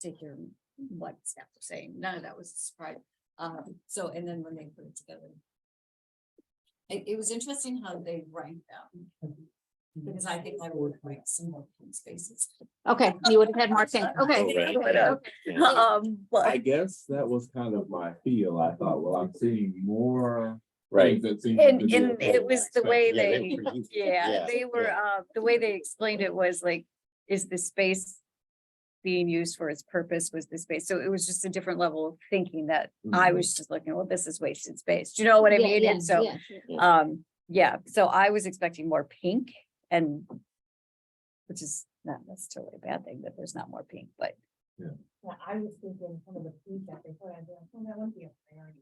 to hear what staff were saying. None of that was a surprise. So, and then when they put it together. It was interesting how they ranked them. Because I think I would like some more pink spaces. Okay, you would have had more things. Okay. Oh, right. Okay. Yeah. But I guess that was kind of my feel. I thought, well, I'm seeing more. Right. things that seem And to be it was the way Yeah, they they, were pretty- yeah, yeah, they were, the way they explained it was like, is the space being used for its purpose, was the space, so it was just a different level of thinking that I was just looking, well, this is wasted space, do you know what I Yeah, mean? yeah, And so, yeah. yeah, so I was expecting more pink and which is not necessarily a bad thing that there's not more pink, but Yeah, I was thinking some of the food that they put out there, well, that would be a priority.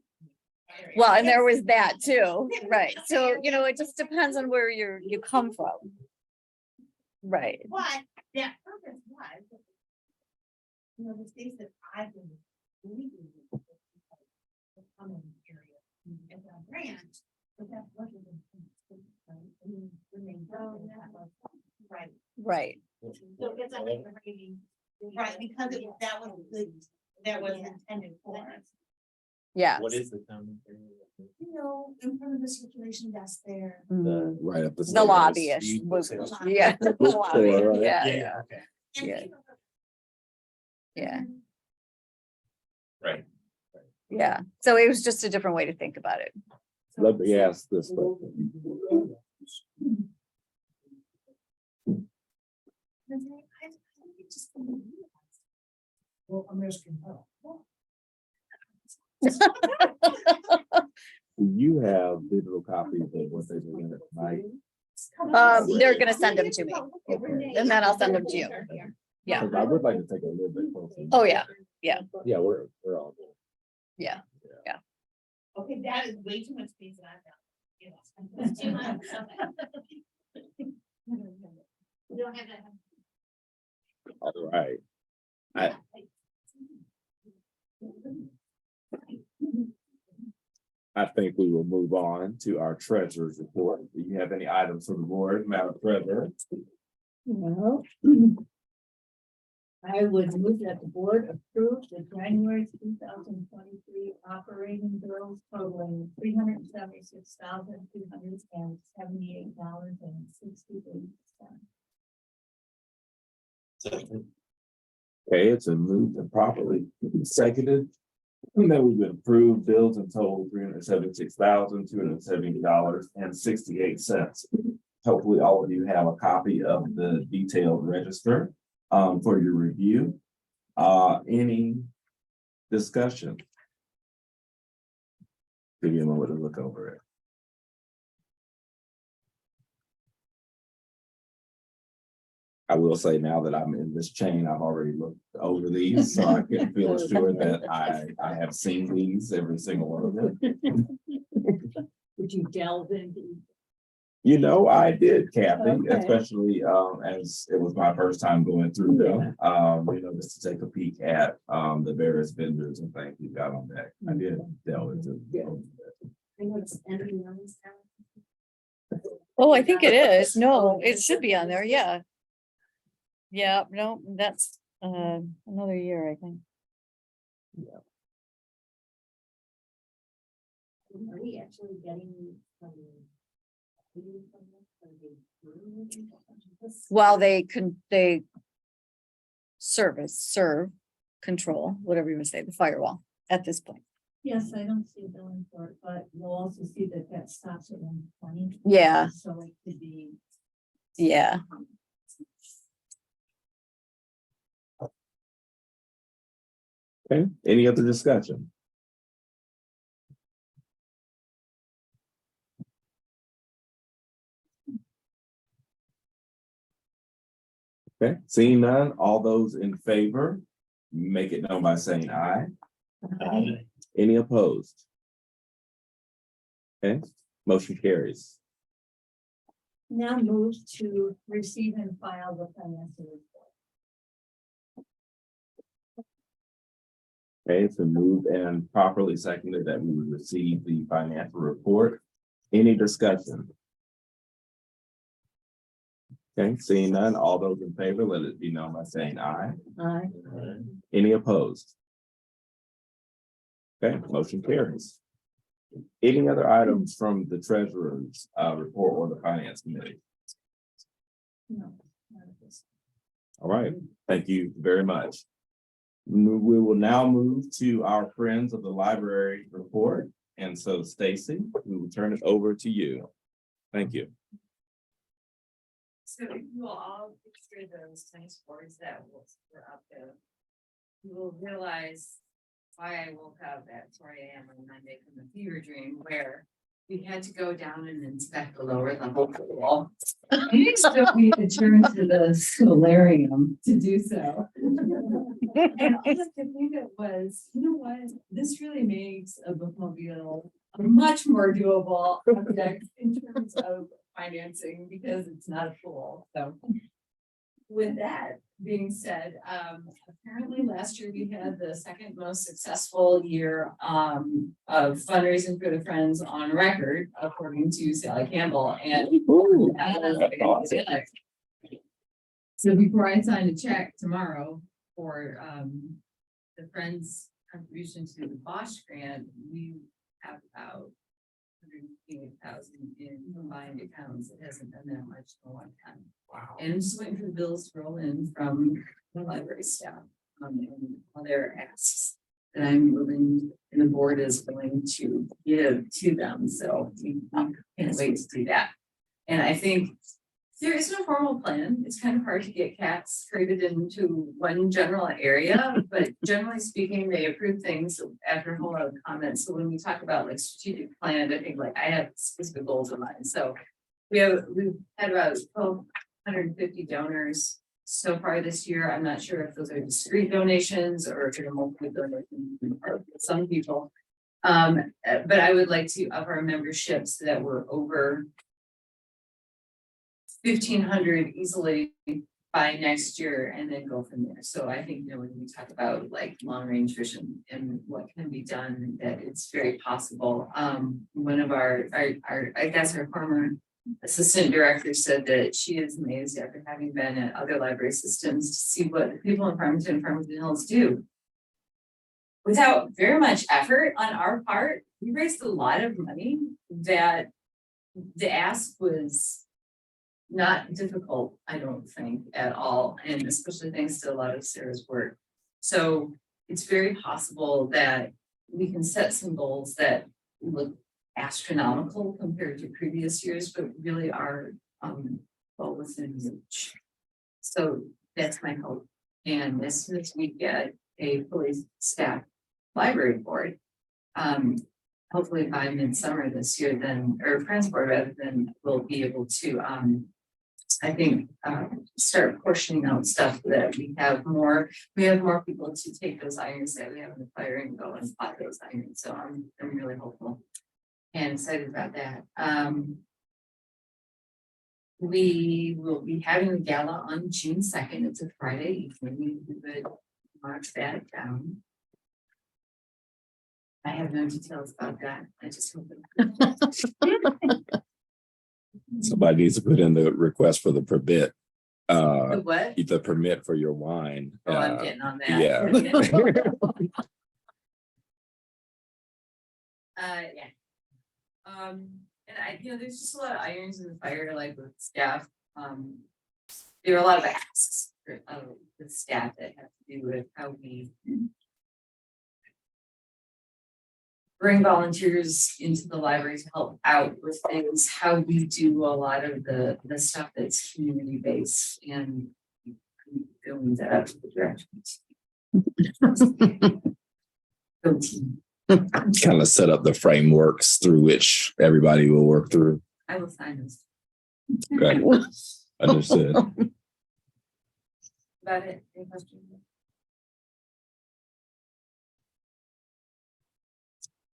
well, and there was that too, right? So, you know, it just depends on where you come from. Right, But that purpose was, you know, the space that I've been leaving. The common area as a grant, but that wasn't. Right. right. So it's a rating. Right, because that was that was intended for. Yeah. What is the common area? You know, in front of the circulation desk there. Mhm. Right up the. The lobby-ish was, yeah. the lobby, right? Yeah, Okay. And Yeah. people- yeah, Right. yeah. So it was just a different way to think about it. Let me ask this. Well, I'm asking her. Do you have digital copies of what they were in it tonight? They're gonna send them to me, and then I'll send them to you. Yeah. Because I would like to take a little bit closer. Oh, yeah, yeah. Yeah, we're all good. Yeah. Okay, that is way too much space that I've got. You know, it's too much. You don't have that. All right. I think we will move on to our treasurer's report. Do you have any items for the board, Madam Treasurer? Well, I would move that the board approve the January 2023 operating bills totaling $376,278.68. Okay, it's a moved and properly seconded. And then we would approve bills in total $376,270.68. Hopefully, all of you have a copy of the detailed register for your review. Any discussion? Give you a moment to look over it. I will say now that I'm in this chain, I've already looked over these, so I can feel assured that I have seen these, every single one of them. Would you delve into? You know, I did, Kathy, Okay. especially as it was my first time going through them. You know, just to take a peek at the various vendors and things we've got on deck. I did delve into. I know it's ending on this time. Oh, I think it is. No, it should be on there. Yeah. Yeah, no, that's another year, I think. Are we actually getting some? While they serve, control, whatever you want to say, the firewall at this point. Yes, I don't see a billing for it, but you'll also see that that stops at 120. Yeah. So it could be. Yeah. Okay, any other discussion? Okay, seeing none, all those in favor, make it known by saying aye. Any opposed? Okay, motion carries. Now move to receive and file the financial report. Okay, it's been moved and properly seconded that we would receive the financial report. Any discussion? Okay, seeing none, all those in favor, let it be known by saying aye. Aye. Any opposed? Okay, motion carries. Any other items from the treasurer's report or the finance committee? No, not at this. All right, thank you very much. We will now move to our Friends of the Library report. And so Stacy, we will turn it over to you. Thank you. So you will all picture those tennis boards that were up there. You will realize why I woke up at 4 a.m. on Monday from a fever dream where we had to go down and inspect the lower level pool. So we adjourned to the solarium to do so. And all I could think of was, you know what, this really makes a bookmobile a much more doable object in terms of financing because it's not a pool, so. With that being said, apparently last year we had the second most successful year of fundraising for the Friends on record, according to Sally Campbell, and so before I sign a check tomorrow for the Friends contribution to the Bosch grant, we have about 158,000 in combined accounts. It hasn't been that much in a long time. Wow. And I'm just waiting for the bills to roll in from the library staff and all their asks that I'm willing and the board is willing to give to them. So we can't wait to do that. And I think there is no formal plan. It's kind of hard to get cats created into one general area, but generally speaking, they approve things after a whole lot of comments. So when we talk about like strategic plan, I think like I have specific goals in mind. So we've had about 1,250 donors so far this year. I'm not sure if those are discrete donations or if they're multiple donations for some people. But I would like to up our membership so that we're over 1,500 easily by next year and then go from there. So I think, you know, when we talk about like long range vision and what can be done, that it's very possible. One of our I guess our former assistant director said that she is amazed after having been at other library systems to see what the people in Farmington and Farmington Hills do. Without very much effort on our part, we raised a lot of money that the ask was not difficult, I don't think, at all, and especially thanks to a lot of Sarah's work. So it's very possible that we can set some goals that look astronomical compared to previous years, but really are well within reach. So that's my hope. And as soon as we get a fully staffed library board, hopefully by midsummer this year, then, or Friends board rather than, we'll be able to I think start portioning out stuff that we have more people to take those irons that we have in the fire and go and spot those irons. So I'm really hopeful and excited about that. We will be having a gala on June 2nd. It's a Friday evening. We would mark that down. I have no details about that. I just hope it. Somebody needs to put in the request for the permit. The what? The permit for your wine. Oh, I'm getting on that. Yeah. Yeah. And I, you know, there's just a lot of irons in the fire, like with staff. There are a lot of asks with staff that have to do with how we bring volunteers into the library to help out with things, how we do a lot of the stuff that's community based and filling that up to the directions. Go team. Kind of set up the frameworks through which everybody will work through. I will sign this. Okay. Understood. About it. Any questions?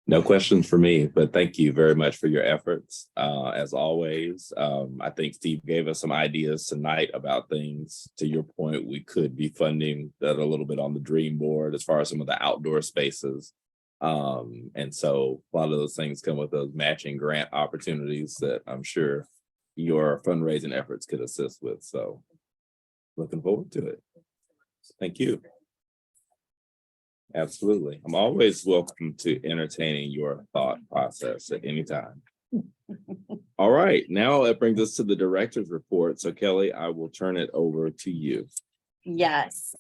No questions for me, but thank you very much for your efforts. As always, I think Steve gave us some ideas tonight about things. To your point, we could be funding that a little bit on the dream board as far as some of the outdoor spaces. And so a lot of those things come with those matching grant opportunities that I'm sure your fundraising efforts could assist with. So looking forward to it. Thank you. Absolutely. I'm always welcome to entertaining your thought process at any time. All right, now that brings us to the director's report. So Kelly, I will turn it over to you. Yes.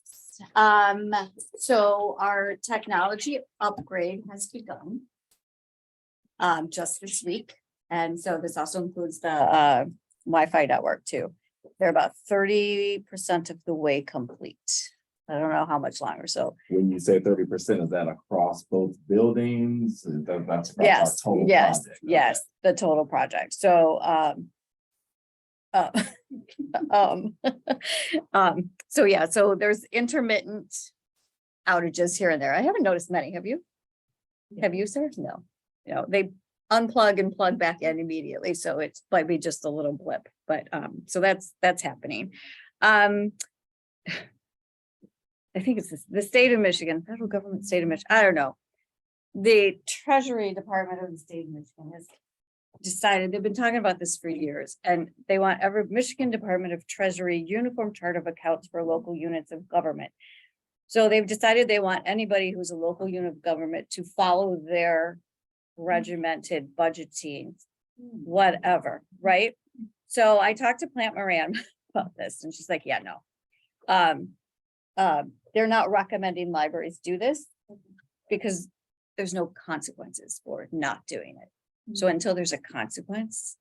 So our technology upgrade has begun. Just this week. And so this also includes the Wi-Fi network too. They're about 30% of the way complete. I don't know how much longer, so. When you say 30%, is that across both buildings? That's across our Yes, total yes, project. yes, the total project. So, so yeah, so there's intermittent outages here and there. I haven't noticed many. Have you? Have you, sir? No. You know, they unplug and plug back in immediately. So it's might be just a little blip, but, so that's happening. I think it's the state of Michigan, federal government, state of Michigan, I don't know. The Treasury Department of the state of Michigan has decided, they've been talking about this for years, and they want every Michigan Department of Treasury uniform chart of accounts for local units of government. So they've decided they want anybody who's a local unit of government to follow their regimented budgeting, whatever, right? So I talked to Plant Moran about this, and she's like, yeah, no. They're not recommending libraries do this because there's no consequences for not doing it. So until there's a consequence,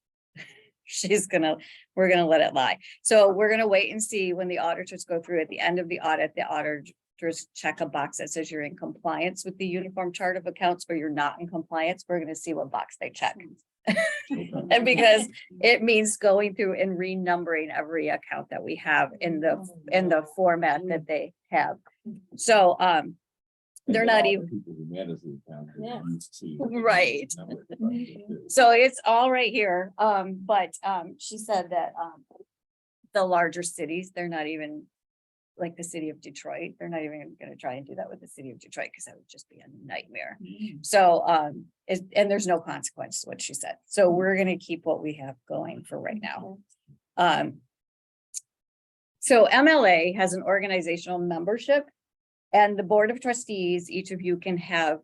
we're gonna let it lie. So we're gonna wait and see when the auditors go through at the end of the audit, the auditors check a box that says you're in compliance with the uniform chart of accounts, or you're not in compliance. We're gonna see what box they check. And because it means going through and renumbering every account that we have in the format that they have. So they're not even People who manage the account are Yeah. used to right. numbers of budgets. So it's all right here. But she said that the larger cities, they're not even like the city of Detroit. They're not even gonna try and do that with the city of Detroit because that would just be a nightmare. So and there's no consequence to what she said. So we're gonna keep what we have going for right now. So MLA has an organizational membership, and the Board of Trustees, each of you can have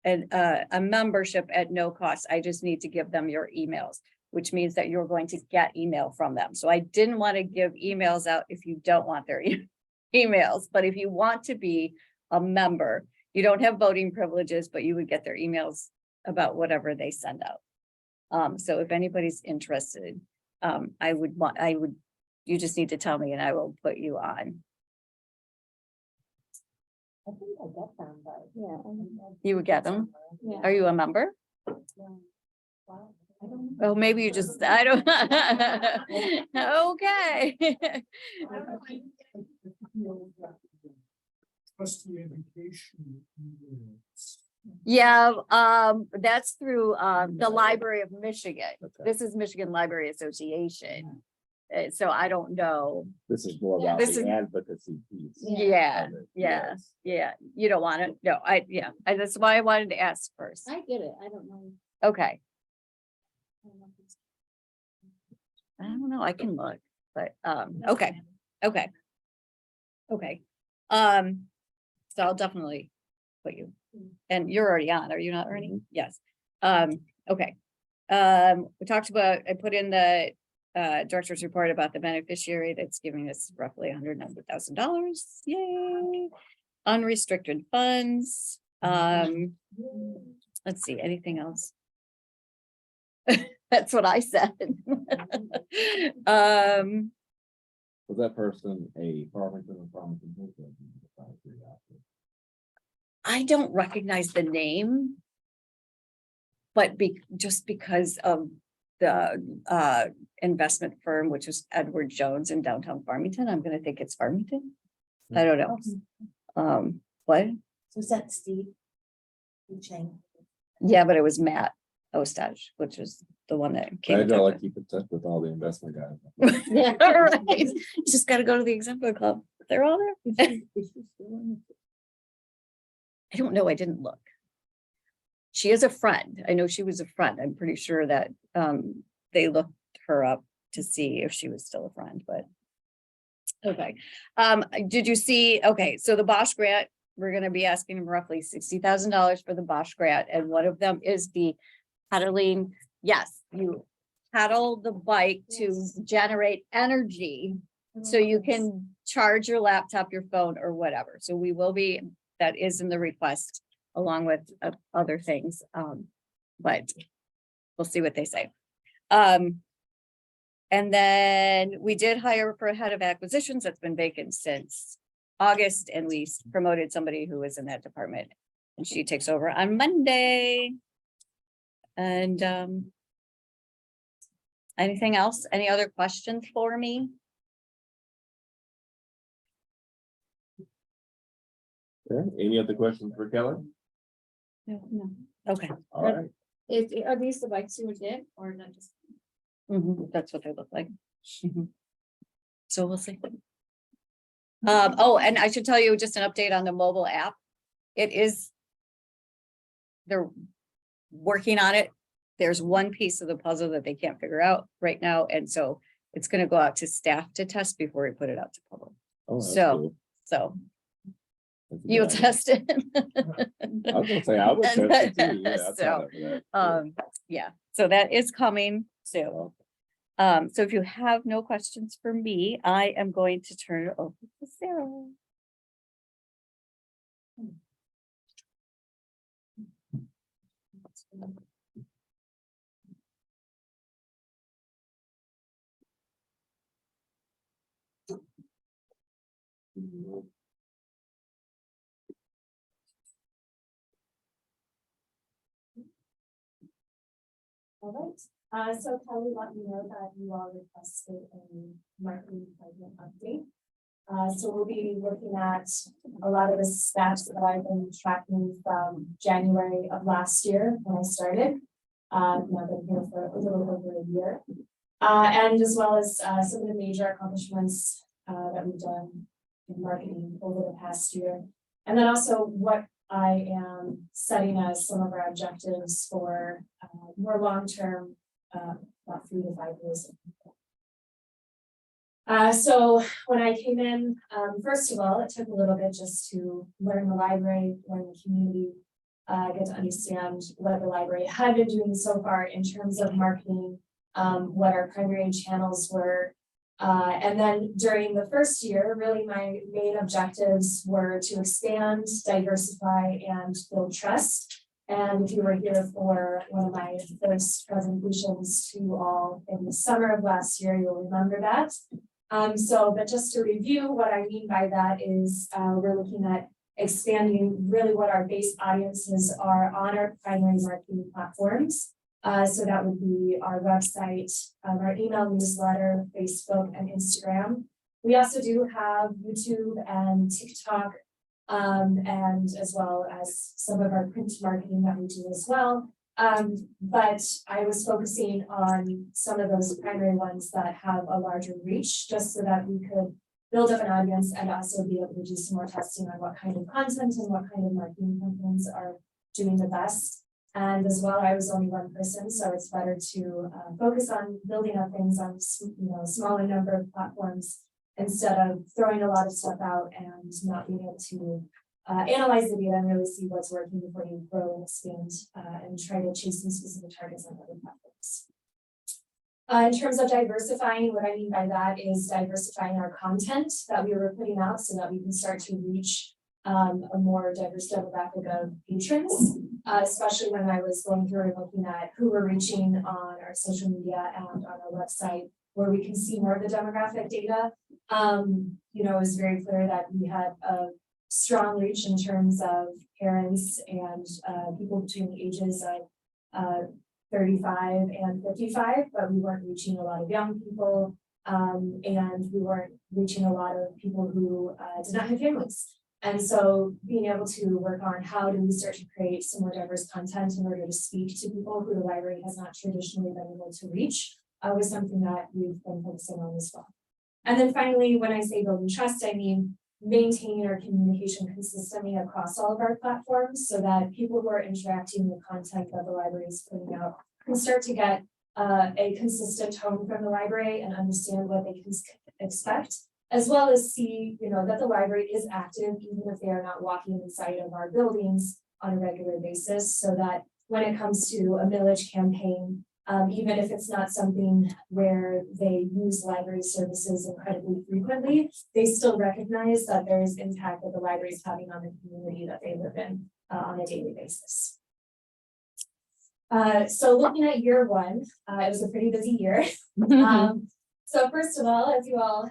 a membership at no cost. I just need to give them your emails, which means that you're going to get email from them. So I didn't want to give emails out if you don't want their emails, but if you want to be a member, you don't have voting privileges, but you would get their emails about whatever they send out. So if anybody's interested, you just need to tell me and I will put you on. I think I get them, but yeah. You would get them? Yeah. Are you a member? Oh, maybe you just, I don't. Okay. Trustee education. Yeah, that's through the Library of Michigan. This is Michigan Library Association. So I don't know. This is more about This the is- advocacy piece. Yeah, of it. yeah, Yes. yeah. You don't want it? No, that's why I wanted to ask first. I get it. I don't know. Okay. I don't know. I can look, but, okay. Okay. So I'll definitely put you, and you're already on, are you not already? Yes. Okay. We talked about, I put in the director's report about the beneficiary that's giving us roughly $190,000. Yay. Unrestricted funds. Let's see, anything else? That's what I said. Was that person a Farmington or Farmington? I don't recognize the name. But just because of the investment firm, which is Edward Jones in downtown Farmington, I'm gonna think it's Farmington. I don't know. What? So is that Steve? Chang? Yeah, but it was Matt Ostach, which was the one that came. I in don't touch like keep in touch with all the investment guys. with- Yeah, right. You just gotta go to the Exemplar Club. They're all there. I don't know. I didn't look. She is a friend. I know she was a friend. I'm pretty sure that they looked her up to see if she was still a friend, but. Okay. Did you see? Okay, so the Bosch grant, we're gonna be asking them roughly $60,000 for the Bosch grant, and one of them is the pedaling. Yes, you pedal the bike to generate energy. So you can charge your laptop, your phone, or whatever. So we will be, that is in the request along with other things. But we'll see what they say. And then we did hire for a head of acquisitions that's been vacant since August, and we promoted somebody who was in that department. And she takes over on Monday. And anything else? Any other questions for me? Yeah, any other questions for Kelly? No. Okay. All right. Are these the bikes you did or not just? That's what they look like. So we'll see. Oh, and I should tell you just an update on the mobile app. It is. They're working on it. There's one piece of the puzzle that they can't figure out right now, and so it's gonna go out to staff to test before we put it out to public. Oh, that's So, cool. so That's a you'll good idea. test it. I was gonna say, I would test it too. Yeah, I'd sign So, up for that. Yeah. Yeah, so that is coming soon. So if you have no questions for me, I am going to turn it over to Sarah. All right, so Kelly let me know that you all requested a marketing department update. So we'll be looking at a lot of the stats that I've been tracking from January of last year when I started. I've been here for a little over a year. And as well as some of the major accomplishments that we've done in marketing over the past year. And then also what I am setting as some of our objectives for more long-term, about 3 to 5 years. So when I came in, first of all, it took a little bit just to learn the library, learn the community, get to understand what the library had been doing so far in terms of marketing, what our primary channels were. And then during the first year, really my main objectives were to expand, diversify, and build trust. And if you were here for one of my first presentations to you all in the summer of last year, you'll remember that. But just to review, what I mean by that is we're looking at expanding really what our base audiences are on our primary marketing platforms. So that would be our website, our email newsletter, Facebook, and Instagram. We also do have YouTube and TikTok, and as well as some of our print marketing that we do as well. But I was focusing on some of those primary ones that have a larger reach, just so that we could build up an audience and also be able to do some more testing on what kind of content and what kind of marketing campaigns are doing the best. And as well, I was only one person, so it's better to focus on building up things on a smaller number of platforms instead of throwing a lot of stuff out and not being able to analyze the data and really see what's working before you grow and expand and try to chase some specific targets on other platforms. In terms of diversifying, what I mean by that is diversifying our content that we were putting out so that we can start to reach a more diverse demographic of patrons, especially when I was going through and looking at who we're reaching on our social media and on our website, where we can see more of the demographic data. It was very clear that we had a strong reach in terms of parents and people between the ages of 35 and 55, but we weren't reaching a lot of young people, and we weren't reaching a lot of people who did not have families. And so being able to work on how do we start to create some more diverse content in order to speak to people who the library has not traditionally been able to reach was something that we've been focusing on as well. And then finally, when I say building trust, I mean maintaining our communication consistently across all of our platforms so that people who are interacting with content that the library is putting out can start to get a consistent tone from the library and understand what they can expect, as well as see, that the library is active even if they are not walking inside of our buildings on a regular basis, so that when it comes to a millage campaign, even if it's not something where they use library services incredibly frequently, they still recognize that there is impact that the library is having on the community that they live in on a daily basis. So looking at year one, it was a pretty busy year. So first of all, as you all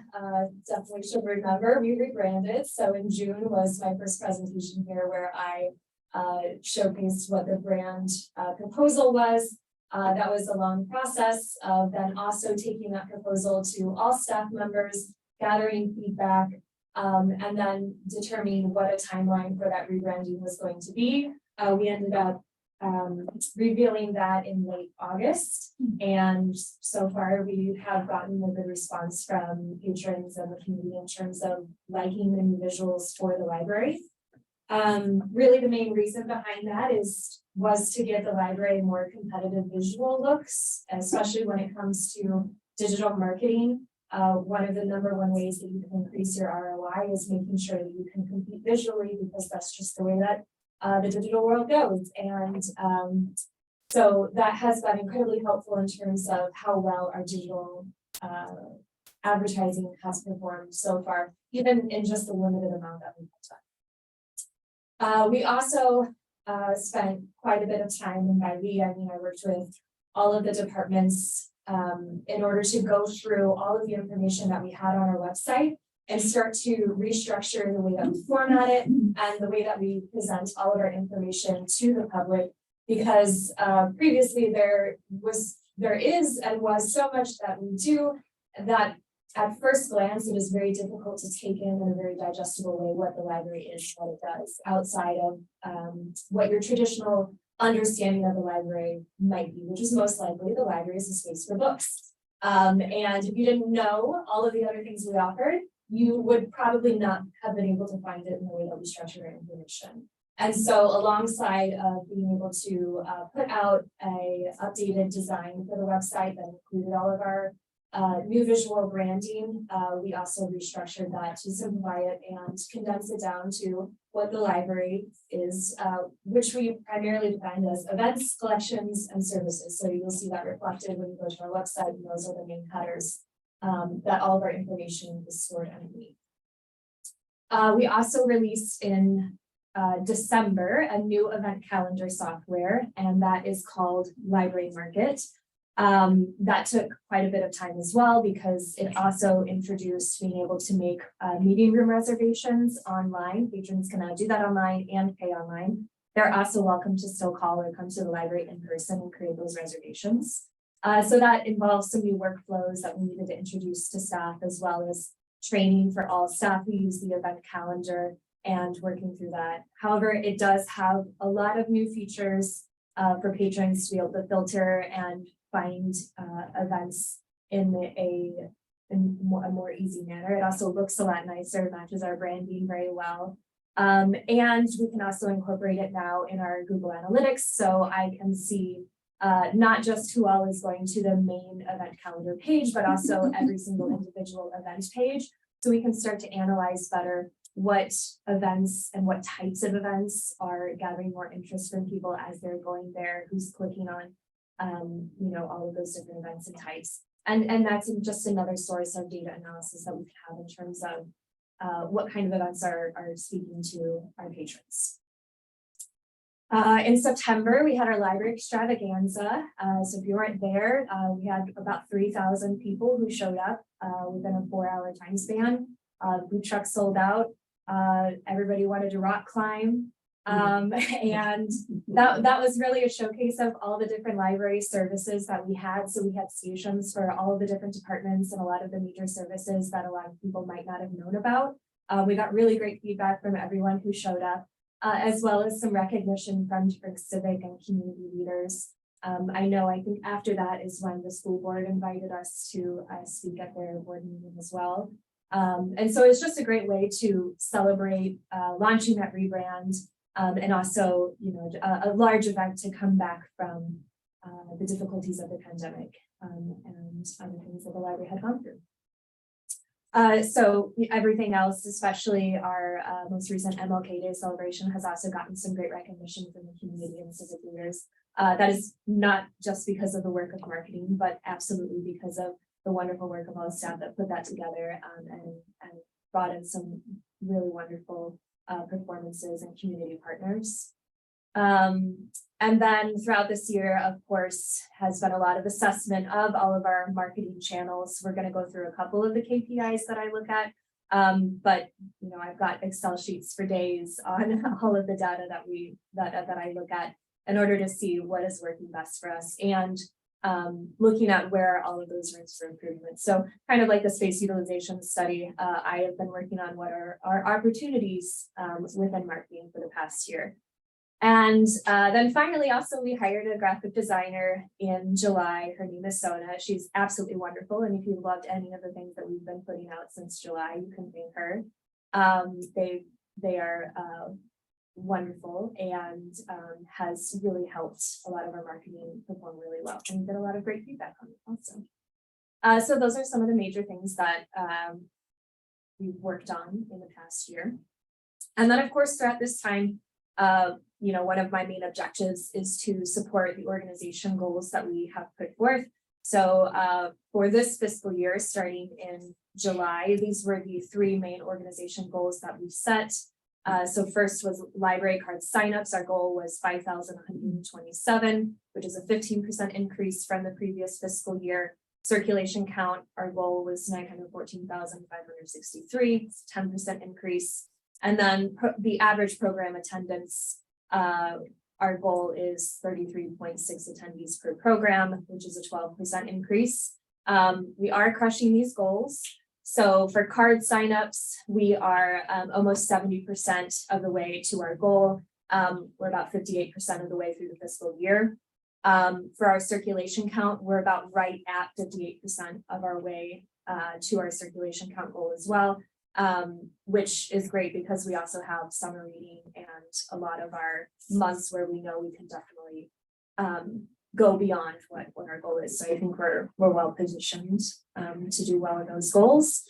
definitely should remember, we rebranded. So in June was my first presentation here where I showcased what the brand proposal was. That was a long process of then also taking that proposal to all staff members, gathering feedback, and then determining what a timeline for that rebranding was going to be. We ended up revealing that in late August, and so far we have gotten a good response from patrons and the community in terms of liking the new visuals for the library. Really the main reason behind that was to give the library more competitive visual looks, especially when it comes to digital marketing. One of the number one ways that you can increase your ROI is making sure that you can compete visually, because that's just the way that the digital world goes. And so that has been incredibly helpful in terms of how well our digital advertising has performed so far, even in just the limited amount that we've done. We also spent quite a bit of time, and by we, I mean I worked with all of the departments in order to go through all of the information that we had on our website and start to restructure the way that we format it and the way that we present all of our information to the public, because previously there is and was so much that we do that at first glance it is very difficult to take in a very digestible way what the library is, what it does, outside of what your traditional understanding of the library might be, which is most likely the library is a space for books. And if you didn't know all of the other things we offered, you would probably not have been able to find it in the way that we structure our information. And so alongside of being able to put out a updated design for the website that included all of our new visual branding, we also restructured that to simplify it and condense it down to what the library is, which we primarily define as events, collections, and services. So you'll see that reflected when you go to our website, and those are the main headers that all of our information is stored underneath. We also released in December a new event calendar software, and that is called Library Market. That took quite a bit of time as well, because it also introduced being able to make meeting room reservations online. Patrons can now do that online and pay online. They're also welcome to still call or come to the library in person and create those reservations. So that involves some new workflows that we needed to introduce to staff, as well as training for all staff who use the event calendar and working through that. However, it does have a lot of new features for patrons to be able to filter and find events in a more easy manner. It also looks a lot nicer, matches our branding very well. And we can also incorporate it now in our Google Analytics, so I can see not just who all is going to the main event calendar page, but also every single individual event page. So we can start to analyze better what events and what types of events are gathering more interest from people as they're going there, who's clicking on all of those different events and types. And that's just another source of data analysis that we can have in terms of what kind of events are speaking to our patrons. In September, we had our library extravaganza. So if you weren't there, we had about 3,000 people who showed up within a 4-hour time span. Food trucks sold out. Everybody wanted to rock climb. And that was really a showcase of all the different library services that we had. So we had stations for all of the different departments and a lot of the major services that a lot of people might not have known about. We got really great feedback from everyone who showed up, as well as some recognition from different civic and community leaders. I think after that is when the school board invited us to speak at their board meeting as well. And so it's just a great way to celebrate launching that rebrand, and also, a large event to come back from the difficulties of the pandemic, and other things that the library had gone through. So everything else, especially our most recent MLK Day celebration, has also gotten some great recognition from the community and civic leaders. That is not just because of the work of marketing, but absolutely because of the wonderful work of all the staff that put that together, and brought in some really wonderful performances and community partners. And then throughout this year, of course, has been a lot of assessment of all of our marketing channels. We're going to go through a couple of the KPIs that I look at. But I've got Excel sheets for days on all of the data that I look at in order to see what is working best for us, and looking at where all of those rooms for improvement. So kind of like the space utilization study, I have been working on what are our opportunities within marketing for the past year. And then finally, also, we hired a graphic designer in July. Her name is Sona. She's absolutely wonderful. And if you loved any of the things that we've been putting out since July, you can thank her. They are wonderful, and has really helped a lot of our marketing perform really well. And we get a lot of great feedback on it also. So those are some of the major things that we've worked on in the past year. And then, of course, throughout this time, one of my main objectives is to support the organization goals that we have put forth. So for this fiscal year, starting in July, these were the 3 main organization goals that we set. So first was library card signups. Our goal was 5,127, which is a 15% increase from the previous fiscal year. Circulation count, our goal was 914,563, 10% increase. And then the average program attendance, our goal is 33.6 attendees per program, which is a 12% increase. We are crushing these goals. So for card signups, we are almost 70% of the way to our goal. We're about 58% of the way through the fiscal year. For our circulation count, we're about right at 58% of our way to our circulation count goal as well. Which is great because we also have summer reading and a lot of our months where we know we can definitely go beyond what our goal is. So I think we're well positioned to do well in those goals.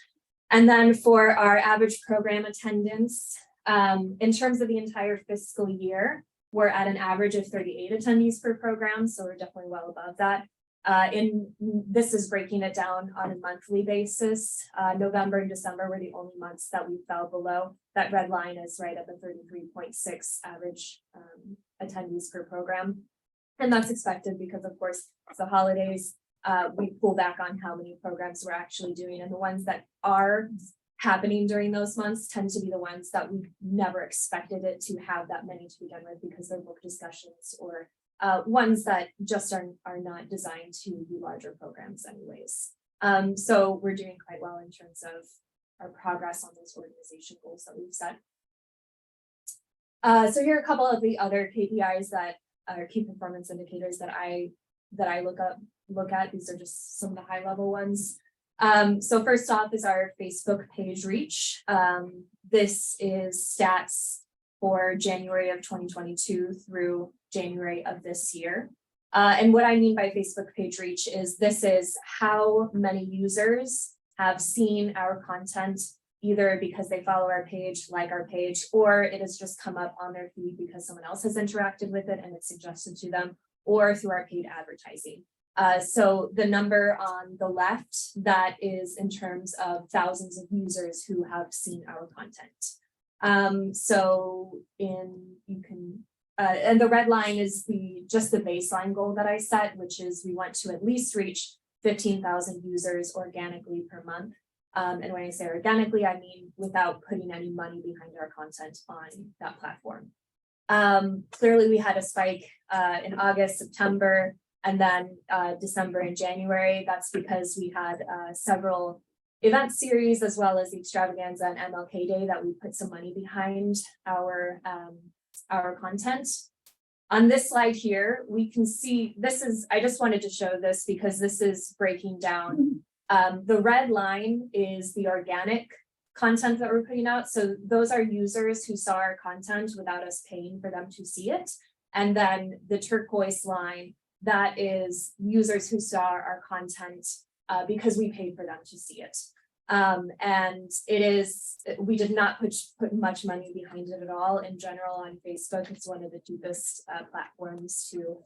And then for our average program attendance, in terms of the entire fiscal year, we're at an average of 38 attendees per program. So we're definitely well above that. This is breaking it down on a monthly basis. November and December were the only months that we fell below. That red line is right at the 33.6 average attendees per program. And that's expected because, of course, it's the holidays. We pull back on how many programs we're actually doing, and the ones that are happening during those months tend to be the ones that we never expected it to have that many to begin with, because they're book discussions or ones that just are not designed to be larger programs anyways. So we're doing quite well in terms of our progress on those organization goals that we've set. So here are a couple of the other KPIs that are key performance indicators that I look at. These are just some of the high level ones. So first off is our Facebook page reach. This is stats for January of 2022 through January of this year. And what I mean by Facebook page reach is this is how many users have seen our content, either because they follow our page, like our page, or it has just come up on their feed because someone else has interacted with it and it's suggested to them, or through our paid advertising. So the number on the left, that is in terms of thousands of users who have seen our content. And the red line is just the baseline goal that I set, which is we want to at least reach 15,000 users organically per month. And when I say organically, I mean without putting any money behind our content on that platform. Clearly, we had a spike in August, September, and then December and January. That's because we had several event series as well as the extravaganza and MLK Day that we put some money behind our content. On this slide here, we can see, I just wanted to show this because this is breaking down. The red line is the organic content that we're putting out. So those are users who saw our content without us paying for them to see it. And then the turquoise line, that is users who saw our content because we paid for them to see it. And we did not put much money behind it at all. In general, on Facebook, it's one of the cheapest platforms to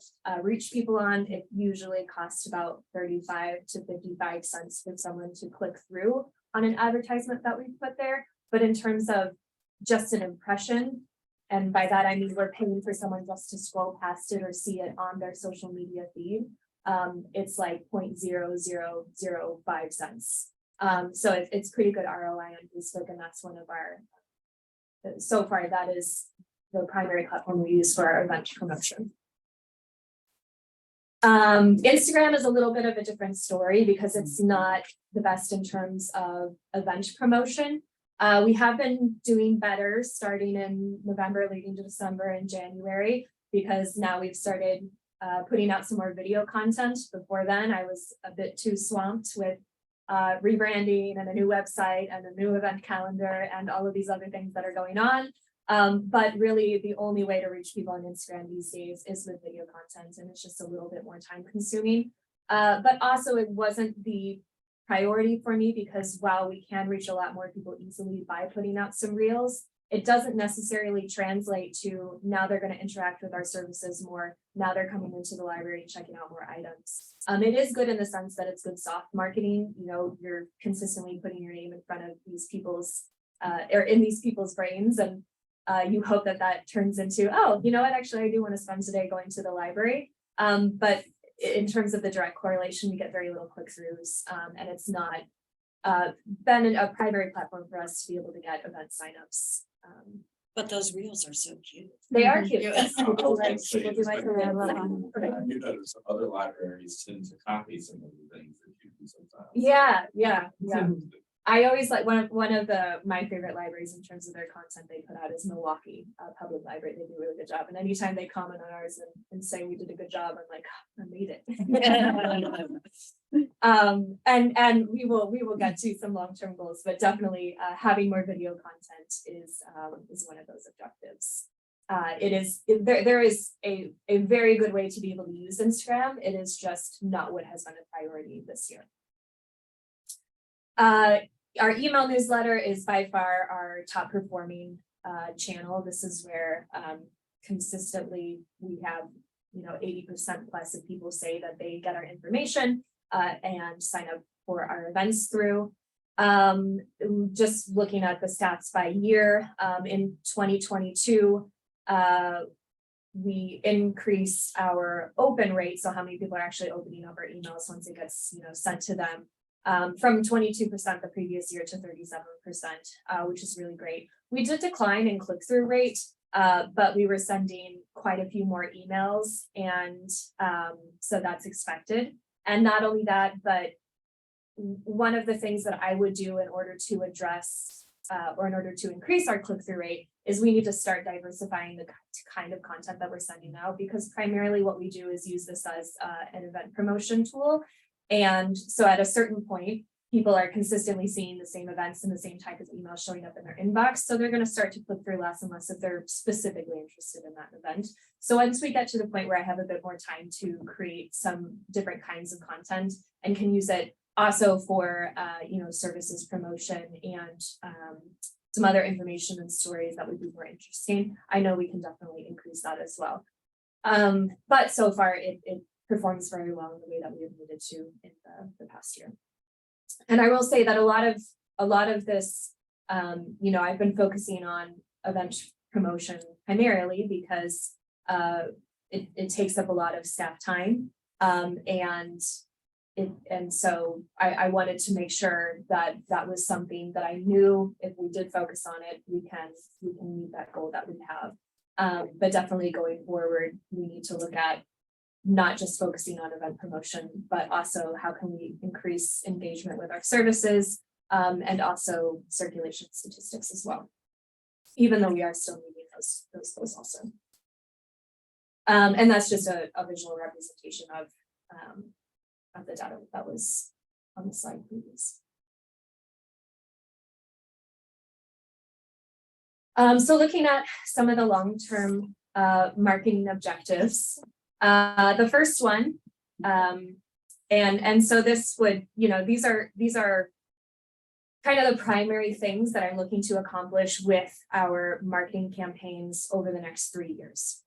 reach people on. It usually costs about 35 to 55 cents for someone to click through on an advertisement that we put there. But in terms of just an impression, and by that I mean we're paying for someone just to scroll past it or see it on their social media feed, it's like 0.0005 cents. So it's pretty good ROI on Facebook, and that's one of our, so far that is the primary platform we use for our event promotion. Instagram is a little bit of a different story because it's not the best in terms of event promotion. We have been doing better starting in November, leading to December and January, because now we've started putting out some more video content. Before then, I was a bit too swamped with rebranding and a new website and a new event calendar and all of these other things that are going on. But really the only way to reach people on Instagram these days is with video content, and it's just a little bit more time consuming. But also it wasn't the priority for me, because while we can reach a lot more people easily by putting out some reels, it doesn't necessarily translate to now they're going to interact with our services more. Now they're coming into the library and checking out more items. It is good in the sense that it's good soft marketing. You know, you're consistently putting your name in front of these people's or in these people's brains, and you hope that that turns into, oh, you know what, actually I do want to spend today going to the library. But in terms of the direct correlation, we get very little click-throughs, and it's not been a primary platform for us to be able to get event signups. But those reels are so cute. They are cute. Yes. People do like the real one. You know, some other libraries tend to copy some of the things that you do sometimes. Yeah. I always like one of my favorite libraries in terms of their content they put out is Milwaukee Public Library. They do a really good job, and anytime they comment on ours and say we did a good job, I'm like, oh, I made it. And we will get to some long-term goals, but definitely having more video content is one of those objectives. There is a very good way to be able to use Instagram. It is just not what has been a priority this year. Our email newsletter is by far our top performing channel. This is where consistently we have 80% plus of people say that they get our information and sign up for our events through. Just looking at the stats by year, in 2022, we increased our open rate, so how many people are actually opening up our emails once it gets sent to them, from 22% the previous year to 37%, which is really great. We did decline in click-through rate, but we were sending quite a few more emails, and so that's expected. And not only that, but one of the things that I would do in order to address or in order to increase our click-through rate is we need to start diversifying the kind of content that we're sending out, because primarily what we do is use this as an event promotion tool. And so at a certain point, people are consistently seeing the same events and the same type of email showing up in their inbox. So they're going to start to click through less and less if they're specifically interested in that event. So once we get to the point where I have a bit more time to create some different kinds of content and can use it also for, services promotion and some other information and stories that would be more interesting, I know we can definitely increase that as well. But so far it performs very well in the way that we have needed to in the past year. And I will say that a lot of this, I've been focusing on event promotion primarily because it takes up a lot of staff time, and so I wanted to make sure that that was something that I knew if we did focus on it, we can meet that goal that we have. But definitely going forward, we need to look at not just focusing on event promotion, but also how can we increase engagement with our services, and also circulation statistics as well. Even though we are still meeting those goals also. And that's just a visual representation of the data that was on the slide previous. So looking at some of the long-term marketing objectives, the first one, and so this would, these are kind of the primary things that I'm looking to accomplish with our marketing campaigns over the next 3 years.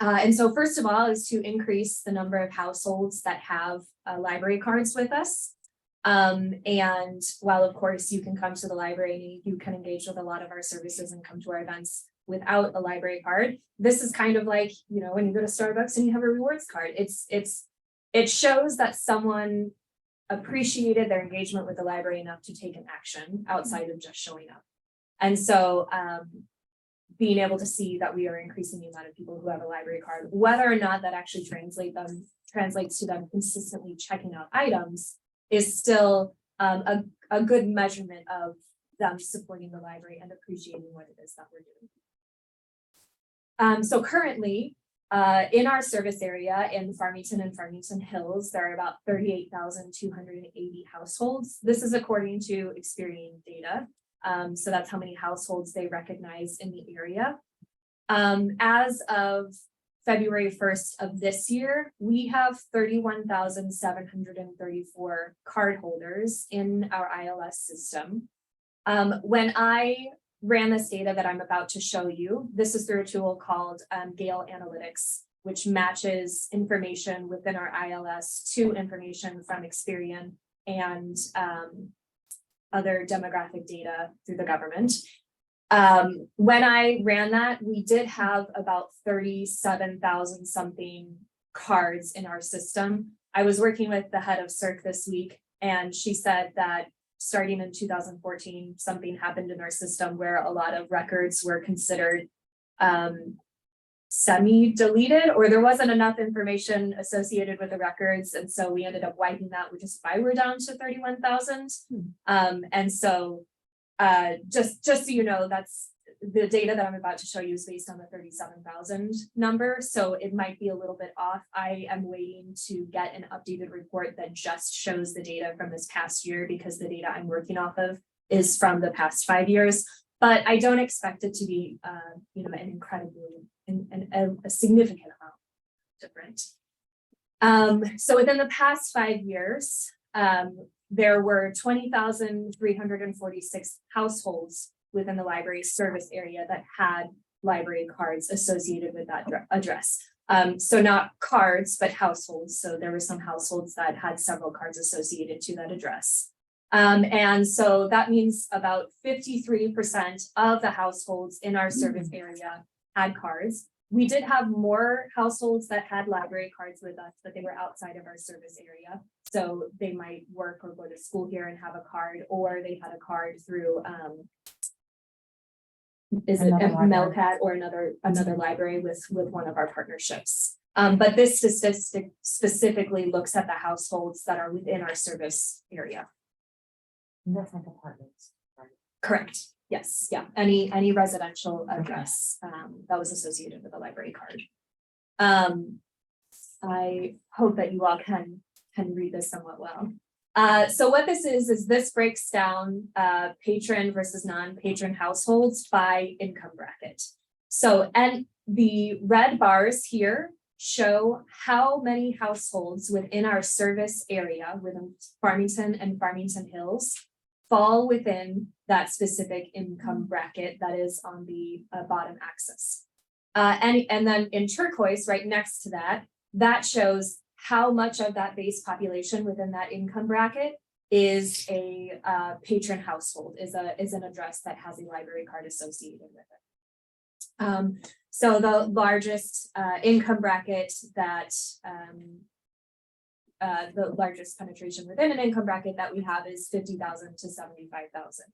And so first of all is to increase the number of households that have library cards with us. And while of course you can come to the library, you can engage with a lot of our services and come to our events without a library card. This is kind of like, when you go to Starbucks and you have a rewards card, it shows that someone appreciated their engagement with the library enough to take an action outside of just showing up. And so being able to see that we are increasing the amount of people who have a library card, whether or not that actually translates to them consistently checking out items, is still a good measurement of them supporting the library and appreciating what it is that we're doing. So currently, in our service area in Farmington and Farmington Hills, there are about 38,280 households. This is according to Experian data. So that's how many households they recognize in the area. As of February 1st of this year, we have 31,734 cardholders in our ILS system. When I ran this data that I'm about to show you, this is through a tool called Gale Analytics, which matches information within our ILS to information from Experian and other demographic data through the government. When I ran that, we did have about 37,000 something cards in our system. I was working with the head of CERC this week, and she said that starting in 2014, something happened in our system where a lot of records were considered semi-deleted, or there wasn't enough information associated with the records. And so we ended up wiping that, which is why we're down to 31,000. And so just so you know, that's the data that I'm about to show you is based on the 37,000 number. So it might be a little bit off. I am waiting to get an updated report that just shows the data from this past year, because the data I'm working off of is from the past 5 years. But I don't expect it to be, an incredibly, a significant amount different. So within the past 5 years, there were 20,346 households within the library service area that had library cards associated with that address. So not cards, but households. So there were some households that had several cards associated to that address. And so that means about 53% of the households in our service area had cards. We did have more households that had library cards with us, but they were outside of our service area. So they might work or go to school here and have a card, or they had a card through Melcat or another library with one of our partnerships. But this statistic specifically looks at the households that are within our service area. That's like apartments. Correct. Yes. Yeah. Any residential address that was associated with a library card. I hope that you all can read this somewhat well. So what this is this breaks down patron versus non-patron households by income bracket. So, and the red bars here show how many households within our service area within Farmington and Farmington Hills fall within that specific income bracket that is on the bottom axis. And then in turquoise right next to that, that shows how much of that base population within that income bracket is a patron household, is an address that has a library card associated with it. So the largest income bracket that the largest penetration within an income bracket that we have is 50,000 to 75,000.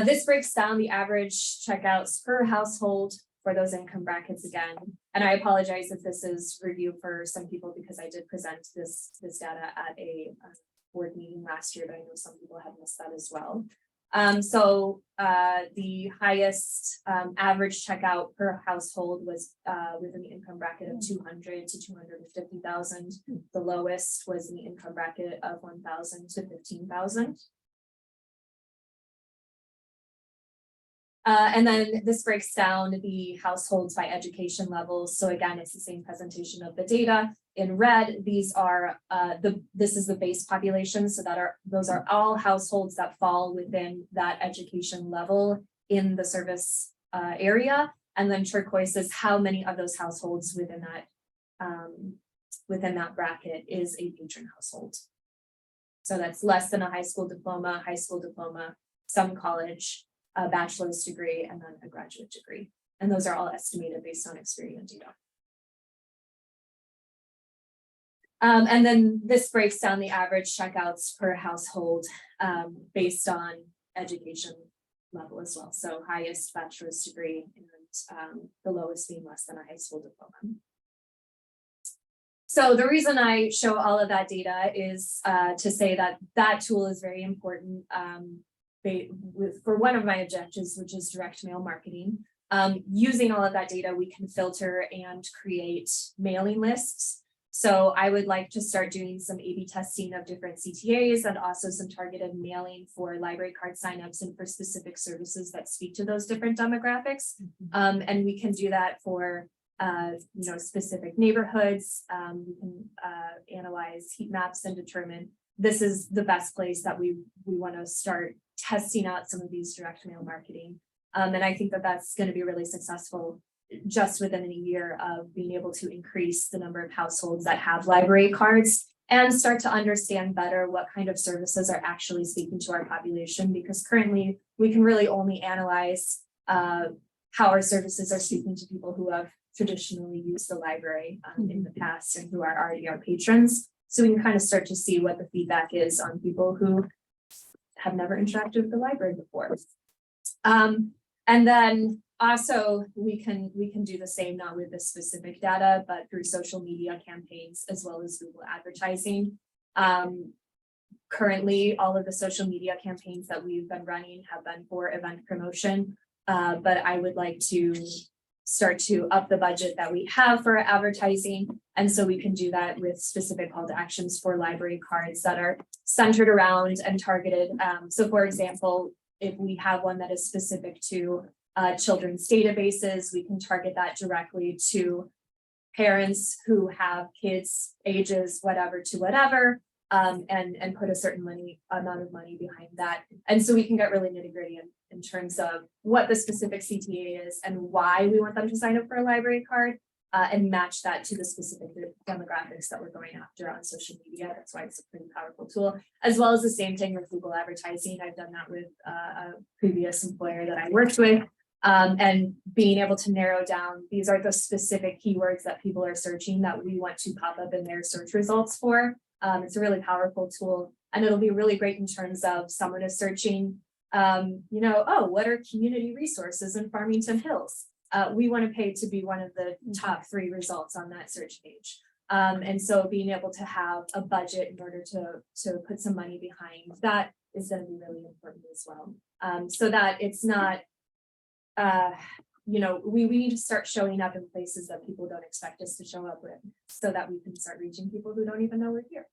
This breaks down the average checkouts per household for those income brackets again. And I apologize if this is review for some people because I did present this data at a board meeting last year, but I know some people have missed that as well. The highest average checkout per household was within the income bracket of 200 to 250,000. The lowest was in the income bracket of 1,000 to 15,000. And then this breaks down the households by education levels. So again, it's the same presentation of the data. In red, these are this is the base population. So those are all households that fall within that education level in the service area. And then turquoise is how many of those households within that bracket is a patron household. So that's less than a high school diploma, some college, a bachelor's degree, and then a graduate degree. And those are all estimated based on Experian data. And then this breaks down the average checkouts per household based on education level as well. So highest bachelor's degree and the lowest being less than a high school diploma. So the reason I show all of that data is to say that that tool is very important for one of my objectives, which is direct mail marketing. Using all of that data, we can filter and create mailing lists. So I would like to start doing some A/B testing of different CTAs and also some targeted mailing for library card signups and for specific services that speak to those different demographics. And we can do that for specific neighborhoods. We can analyze heat maps and determine this is the best place that we want to start testing out some of these direct mail marketing. And I think that that's going to be really successful just within a year of being able to increase the number of households that have library cards and start to understand better what kind of services are actually speaking to our population, because currently we can really only analyze how our services are speaking to people who have traditionally used the library in the past and who are already our patrons. So we can kind of start to see what the feedback is on people who have never interacted with the library before. And then also we can do the same, not with this specific data, but through social media campaigns as well as Google advertising. Currently, all of the social media campaigns that we've been running have been for event promotion, but I would like to start to up the budget that we have for advertising. And so we can do that with specific call to actions for library cards that are centered around and targeted. So for example, if we have one that is specific to children's databases, we can target that directly to parents who have kids ages whatever to whatever, and put a certain amount of money behind that. And so we can get really nitty-gritty in terms of what the specific CTA is and why we want them to sign up for a library card, and match that to the specific demographics that we're going after on social media. That's why it's a pretty powerful tool, as well as the same thing with Google advertising. I've done that with a previous employer that I worked with, and being able to narrow down, these are the specific keywords that people are searching that we want to pop up in their search results for. It's a really powerful tool, and it'll be really great in terms of someone is searching, what are community resources in Farmington Hills? We want to pay to be one of the top 3 results on that search page. And so being able to have a budget in order to put some money behind that is going to be really important as well. So that it's not, we need to start showing up in places that people don't expect us to show up with, so that we can start reaching people who don't even know we're here.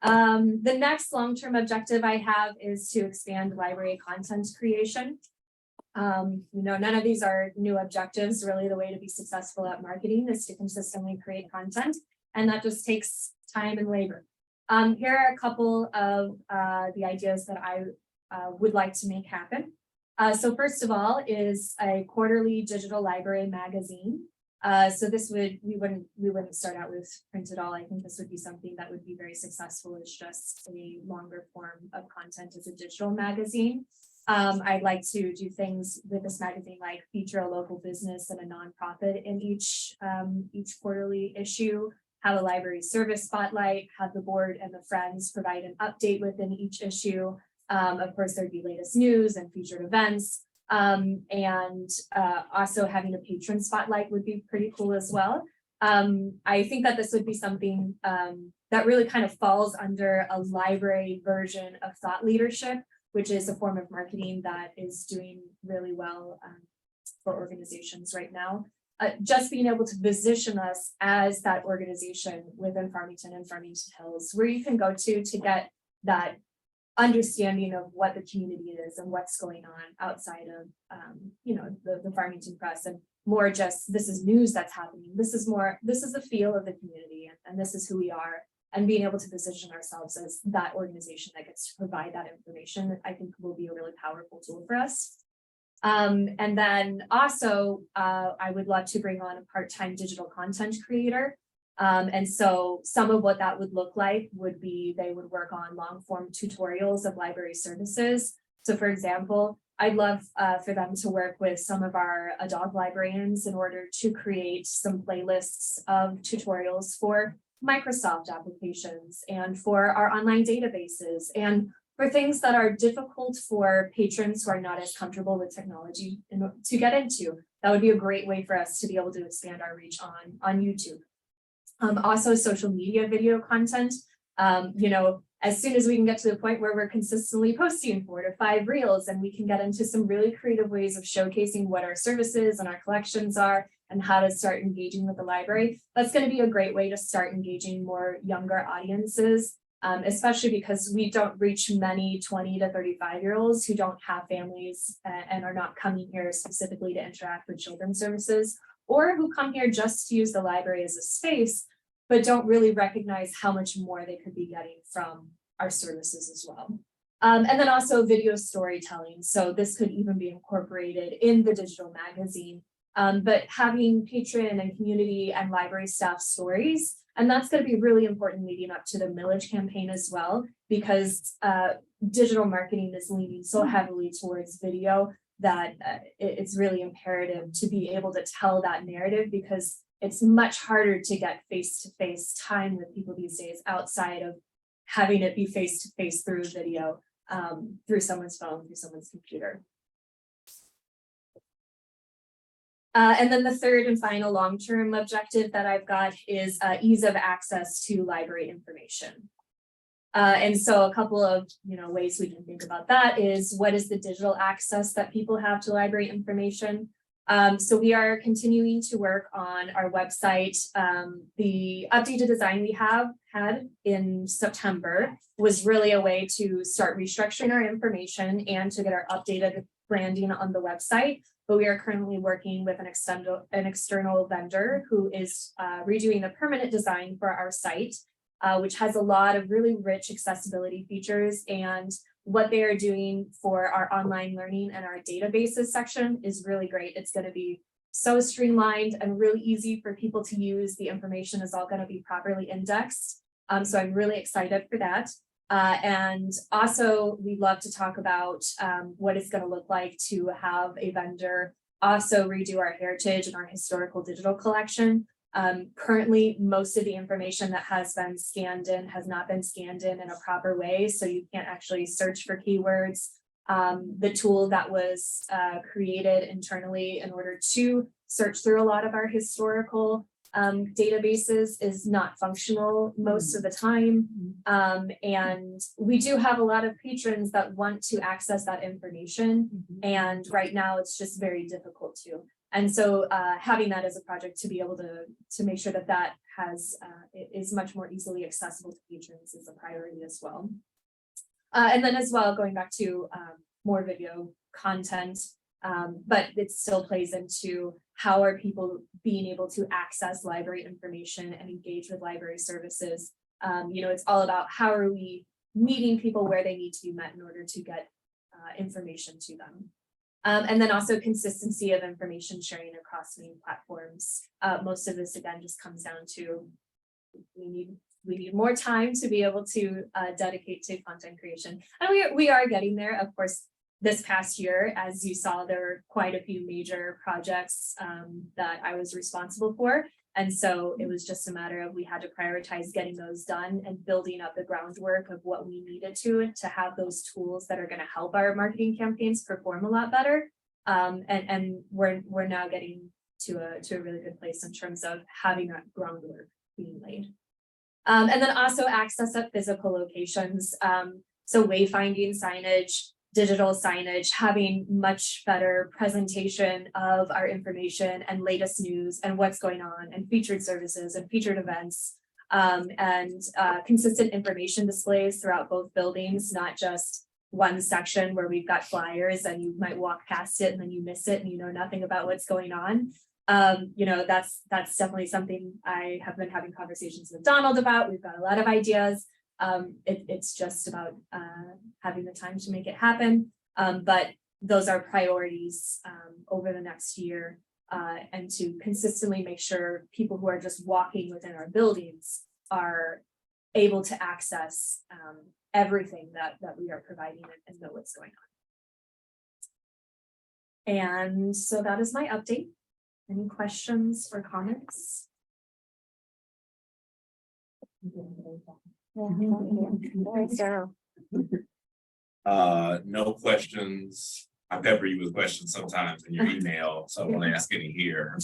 The next long-term objective I have is to expand library content creation. None of these are new objectives. Really, the way to be successful at marketing is to consistently create content, and that just takes time and labor. Here are a couple of the ideas that I would like to make happen. So first of all is a quarterly digital library magazine. So this we wouldn't start out with print at all. I think this would be something that would be very successful as just a longer form of content as a digital magazine. I'd like to do things with this magazine, like feature a local business and a nonprofit in each quarterly issue, have a library service spotlight, have the board and the friends provide an update within each issue. Of course, there'd be latest news and featured events. And also having a patron spotlight would be pretty cool as well. I think that this would be something that really kind of falls under a library version of thought leadership, which is a form of marketing that is doing really well for organizations right now. Just being able to position us as that organization within Farmington and Farmington Hills, where you can go to get that understanding of what the community is and what's going on outside of, the Farmington Press, and more just, this is news that's happening. This is the feel of the community, and this is who we are, and being able to position ourselves as that organization that gets to provide that information, I think will be a really powerful tool for us. And then also, I would love to bring on a part-time digital content creator. And so some of what that would look like would be they would work on long form tutorials of library services. So for example, I'd love for them to work with some of our dog librarians in order to create some playlists of tutorials for Microsoft applications and for our online databases and for things that are difficult for patrons who are not as comfortable with technology to get into. That would be a great way for us to be able to expand our reach on YouTube. Also social media video content, as soon as we can get to the point where we're consistently posting 4 to 5 reels, and we can get into some really creative ways of showcasing what our services and our collections are and how to start engaging with the library. That's going to be a great way to start engaging more younger audiences, especially because we don't reach many 20 to 35-year-olds who don't have families and are not coming here specifically to interact with children's services, or who come here just to use the library as a space, but don't really recognize how much more they could be getting from our services as well. And then also video storytelling. So this could even be incorporated in the digital magazine, but having patron and community and library staff stories. And that's going to be really important leading up to the Millage campaign as well, because digital marketing is leaning so heavily towards video that it's really imperative to be able to tell that narrative, because it's much harder to get face-to-face time with people these days outside of having it be face-to-face through video, through someone's phone, through someone's computer. And then the third and final long-term objective that I've got is ease of access to library information. And so a couple of ways we can think about that is, what is the digital access that people have to library information? So we are continuing to work on our website. The updated design we had in September was really a way to start restructuring our information and to get our updated branding on the website. But we are currently working with an external vendor who is redoing the permanent design for our site, which has a lot of really rich accessibility features. And what they are doing for our online learning and our databases section is really great. It's going to be so streamlined and really easy for people to use. The information is all going to be properly indexed. So I'm really excited for that. And also, we'd love to talk about what it's going to look like to have a vendor also redo our heritage and our historical digital collection. Currently, most of the information that has been scanned in has not been scanned in a proper way, so you can't actually search for keywords. The tool that was created internally in order to search through a lot of our historical databases is not functional most of the time. And we do have a lot of patrons that want to access that information. And right now it's just very difficult to. And so having that as a project to be able to make sure that that is much more easily accessible to patrons is a priority as well. And then as well, going back to more video content, but it still plays into how are people being able to access library information and engage with library services. It's all about how are we meeting people where they need to be met in order to get information to them. And then also consistency of information sharing across main platforms. Most of this, again, just comes down to we need more time to be able to dedicate to content creation. And we are getting there. Of course, this past year, as you saw, there were quite a few major projects that I was responsible for. And so it was just a matter of we had to prioritize getting those done and building up the groundwork of what we needed to have those tools that are going to help our marketing campaigns perform a lot better. And we're now getting to a really good place in terms of having that groundwork being laid. And then also access at physical locations. So wayfinding signage, digital signage, having much better presentation of our information and latest news and what's going on and featured services and featured events. And consistent information displays throughout both buildings, not just one section where we've got flyers and you might walk past it and then you miss it and you know nothing about what's going on. You know, that's definitely something I have been having conversations with Donald about. We've got a lot of ideas. It's just about having the time to make it happen. But those are priorities over the next year, and to consistently make sure people who are just walking within our buildings are able to access everything that we are providing and know what's going on. And so that is my update. Any questions or comments? Very thorough. No questions. I pepper you with questions sometimes in your email, so I won't ask any here. I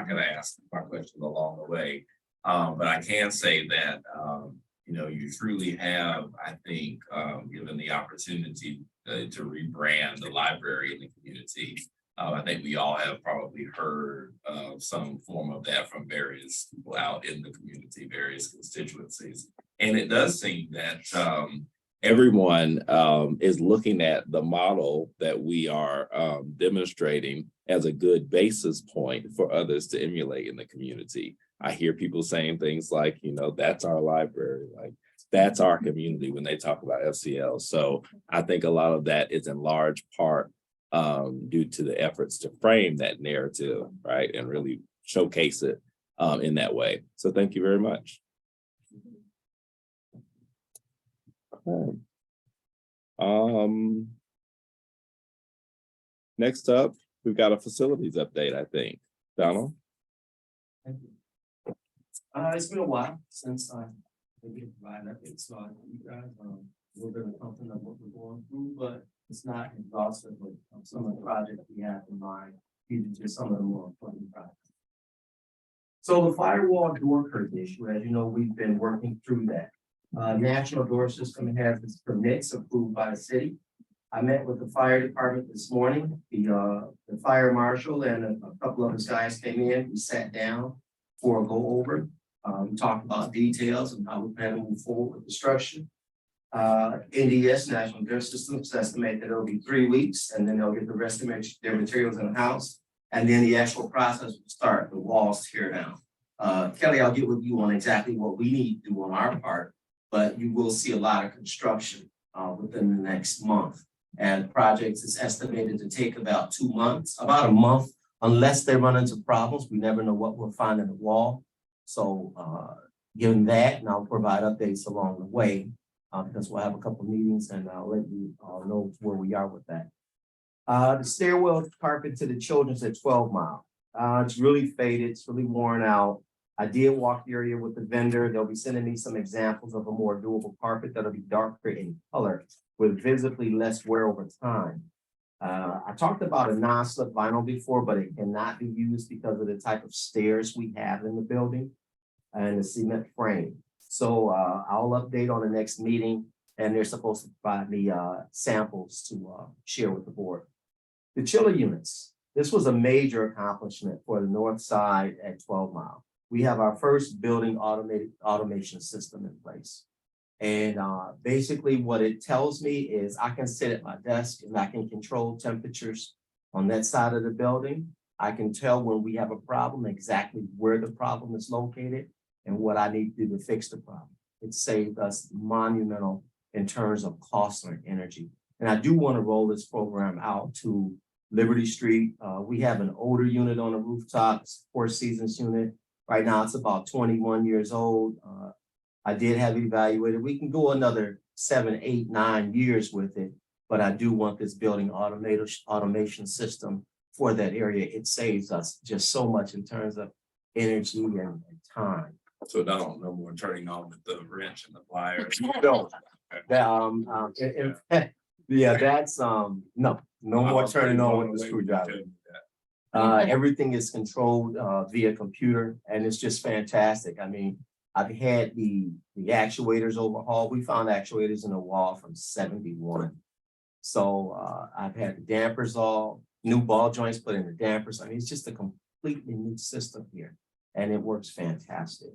could ask my questions along the way. But I can say that, you know, you truly have, I think, given the opportunity to rebrand the library in the community. I think we all have probably heard some form of that from various people out in the community, various constituencies. And it does seem that everyone is looking at the model that we are demonstrating as a good basis point for others to emulate in the community. I hear people saying things like, you know, that's our library, like that's our community when they talk about FCL. So I think a lot of that is in large part due to the efforts to frame that narrative, right, and really showcase it in that way. So thank you very much. Okay. Next up, we've got a facilities update, I think. Donald? Thank you. It's been a while since I provided updates, so I think you guys a little bit of something of what we're going through, but it's not exhaustive with some of the projects we have in mind, these are just some of the more important projects. So the firewall door curtain issue, as you know, we've been working through that. National Door System has its permits approved by the city. I met with the fire department this morning. The fire marshal and a couple of his guys came in. We sat down for a go over. We talked about details and how we plan to move forward with construction. NDS, National Door Systems, estimate that it'll be 3 weeks, and then they'll get the rest of their materials in the house. And then the actual process will start, the walls tear down. Kelly, I'll get with you on exactly what we need to do on our part, but you will see a lot of construction within the next month. And the project is estimated to take about 2 months, about a month, unless they run into problems. We never know what we'll find in the wall. So given that, and I'll provide updates along the way, because we'll have a couple of meetings and I'll let you know where we are with that. The stairwell carpet to the children's at 12 Mile. It's really faded, it's really worn out. I did walk the area with the vendor. They'll be sending me some examples of a more doable carpet that'll be darker in color with visibly less wear over time. I talked about a non-slip vinyl before, but it cannot be used because of the type of stairs we have in the building and the cement frame. So I'll update on the next meeting, and they're supposed to provide me samples to share with the board. The chiller units. This was a major accomplishment for the north side at 12 Mile. We have our first building automation system in place. And basically what it tells me is I can sit at my desk and I can control temperatures on that side of the building. I can tell when we have a problem, exactly where the problem is located and what I need to do to fix the problem. It saved us monumental in terms of cost and energy. And I do want to roll this program out to Liberty Street. We have an older unit on the rooftops, Four Seasons unit. Right now it's about 21 years old. I did have it evaluated. We can go another 7, 8, 9 years with it, but I do want this building automation system for that area. It saves us just so much in terms of energy and time. So no more turning on with the wrench and the pliers. No. Yeah, that's, no more turning on with the screwdriver. Everything is controlled, via computer and it's just fantastic. I mean, I've had the actuators overhauled. We found actuators in the wall from 71. So, I've had the dampers all, new ball joints put in the dampers. I mean, it's just a completely new system here and it works fantastic.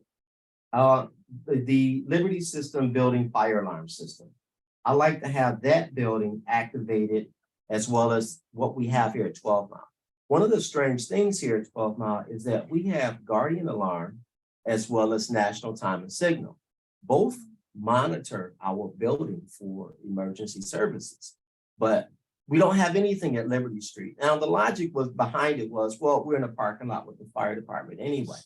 The Liberty System building fire alarm system. I like to have that building activated as well as what we have here at 12 Mile. One of the strange things here at 12 Mile is that we have Guardian Alarm as well as National Time and Signal. Both monitor our building for emergency services, but we don't have anything at Liberty Street. Now, the logic was behind it was, well, we're in a parking lot with the fire department anyway.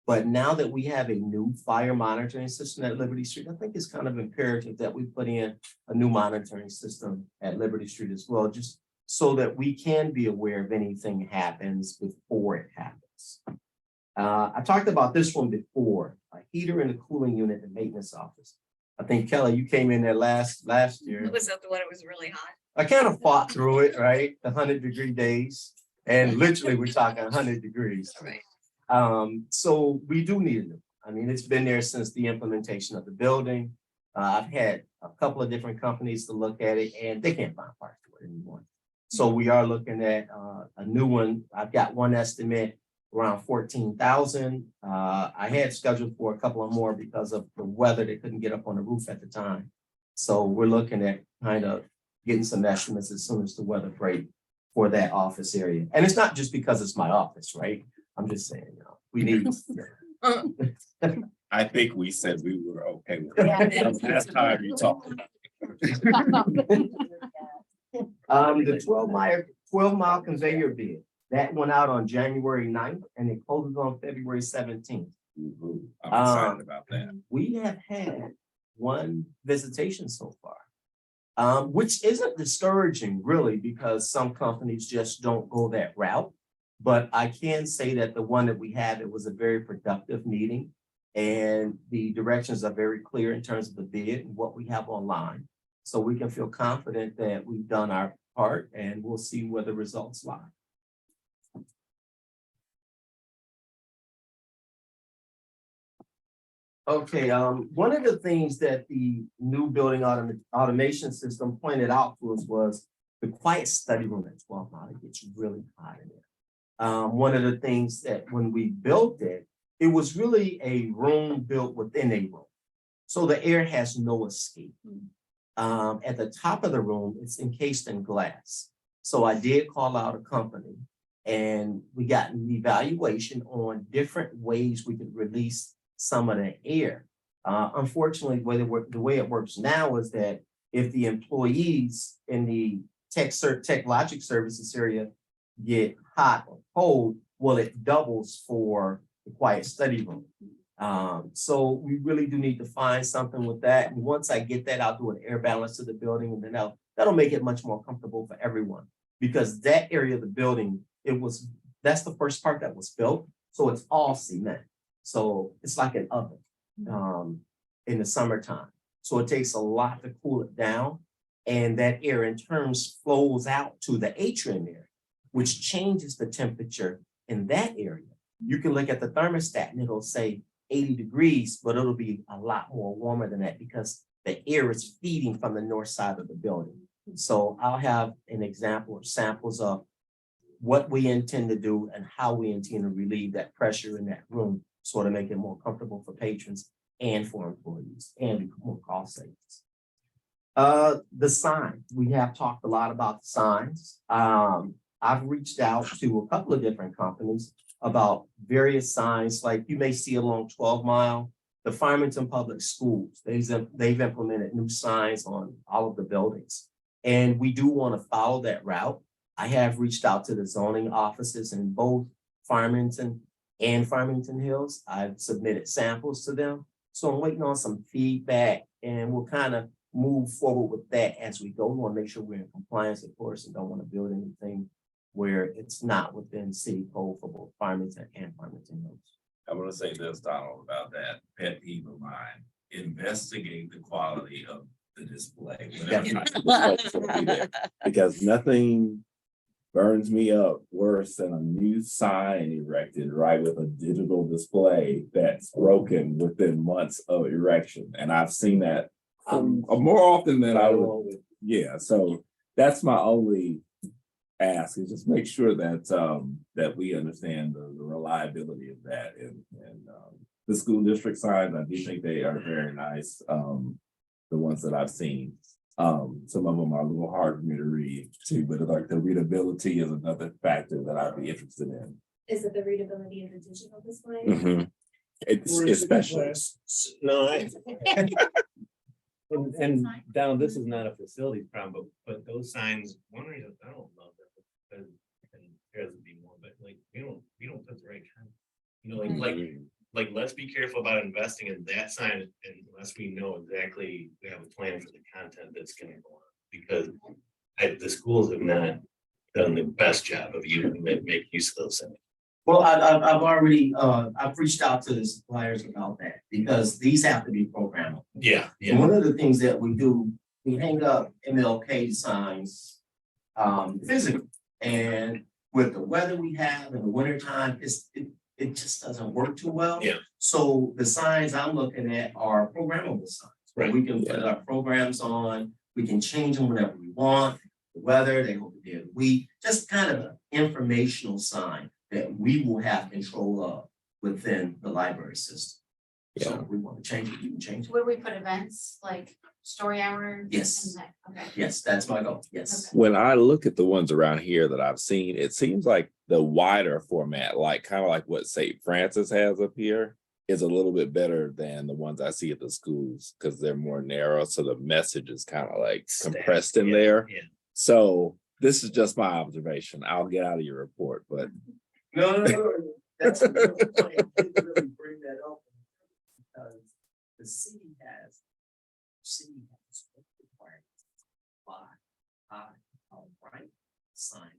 But now that we have a new fire monitoring system at Liberty Street, I think it's kind of imperative that we put in a new monitoring system at Liberty Street as well, just so that we can be aware if anything happens before it happens. I talked about this one before, a heater in the cooling unit in the maintenance office. I think Kelly, you came in there last year. Was that the one that was really hot? I kind of fought through it, right? The 100-degree days. And literally we're talking 100 degrees. Right. So we do need it. I mean, it's been there since the implementation of the building. I've had a couple of different companies to look at it and they can't find parts for it anymore. So we are looking at a new one. I've got one estimate around 14,000. I had scheduled for a couple of more because of the weather. They couldn't get up on the roof at the time. So we're looking at kind of getting some estimates as soon as the weather break for that office area. And it's not just because it's my office, right? I'm just saying, you know, we need. I think we said we were okay with it. Last time you talked. The 12 mile conveyor bid, that went out on January 9th and it closes on February 17th. I'm excited about that. We have had one visitation so far, which isn't discouraging really because some companies just don't go that route. But I can say that the one that we had, it was a very productive meeting and the directions are very clear in terms of the bid and what we have online. So we can feel confident that we've done our part and we'll see where the results lie. Okay, one of the things that the new building automation system pointed out to us was the quiet study room at 12 Mile. It gets really hot in there. One of the things that when we built it, it was really a room built within a room. So the air has no escape. At the top of the room, it's encased in glass. So I did call out a company and we got an evaluation on different ways we could release some of the air. Unfortunately, the way it works now is that if the employees in the TechLogic services area get hot or cold, well, it doubles for the quiet study room. So we really do need to find something with that. And once I get that, I'll do an air balance to the building and then that'll make it much more comfortable for everyone because that area of the building, that's the first part that was built. So it's all cement. So it's like an oven in the summertime. So it takes a lot to cool it down. And that air in turns flows out to the atrium area, which changes the temperature in that area. You can look at the thermostat and it'll say 80 degrees, but it'll be a lot more warmer than that because the air is feeding from the north side of the building. So I'll have an example or samples of what we intend to do and how we intend to relieve that pressure in that room, sort of make it more comfortable for patrons and for employees and more cost savings. The sign, we have talked a lot about the signs. I've reached out to a couple of different companies about various signs, like you may see along 12 Mile, the Farmington Public Schools. They've implemented new signs on all of the buildings. And we do want to follow that route. I have reached out to the zoning offices in both Farmington and Farmington Hills. I've submitted samples to them. So I'm waiting on some feedback and we'll kind of move forward with that as we go. We want to make sure we're in compliance, of course, and don't want to build anything where it's not within city code for both Farmington and Farmington Hills. I want to say this, Donald, about that pet peeve of mine. Investigate the quality of the display. whenever because nothing burns me up worse than a new sign erected right with a digital display that's broken within months of erection. And I've seen that more often than I would. Yeah, so that's my only ask is just make sure that that we understand the reliability of that and the school district signs. I do think they are very nice. The ones that I've seen. Some of them are a little hard for me to read too, but like the readability is another factor that I'd be interested in. Is it the readability of the digital display? It's especially. No, and down, this is not a facilities problem, but those signs, one reason I don't love them, because there would be more, but like, we don't put the right kind. You know, like, let's be careful about investing in that sign unless we know exactly, we have a plan for the content that's gonna go on. Because the schools have not done the best job of make use of those signs. Well, I've already, I've reached out to the suppliers about that because these have to be programmable. Yeah, And one of the things that we do, we hang up MLK signs physically. And with the weather we have in the wintertime, it just doesn't work too well. Yeah. So the signs I'm looking at are programmable signs. Where we can put our programs on, we can change them whenever we want, the weather, they hope the day of the week, just kind of an informational sign that we will have control of within the library system. So if we want to change it, you can change it. Where we put events like story hour? Yes. and that, okay. Yes, that's my goal. Yes. When I look at the ones around here that I've seen, it seems like the wider format, like kind of like what St. Francis has up here, is a little bit better than the ones I see at the schools because they're more narrow. So the message is kind of like compressed in there. Yeah. So this is just my observation. I'll get out of your report, but No, that's a good point. I didn't really bring that up because the city has requirements. Right, sign.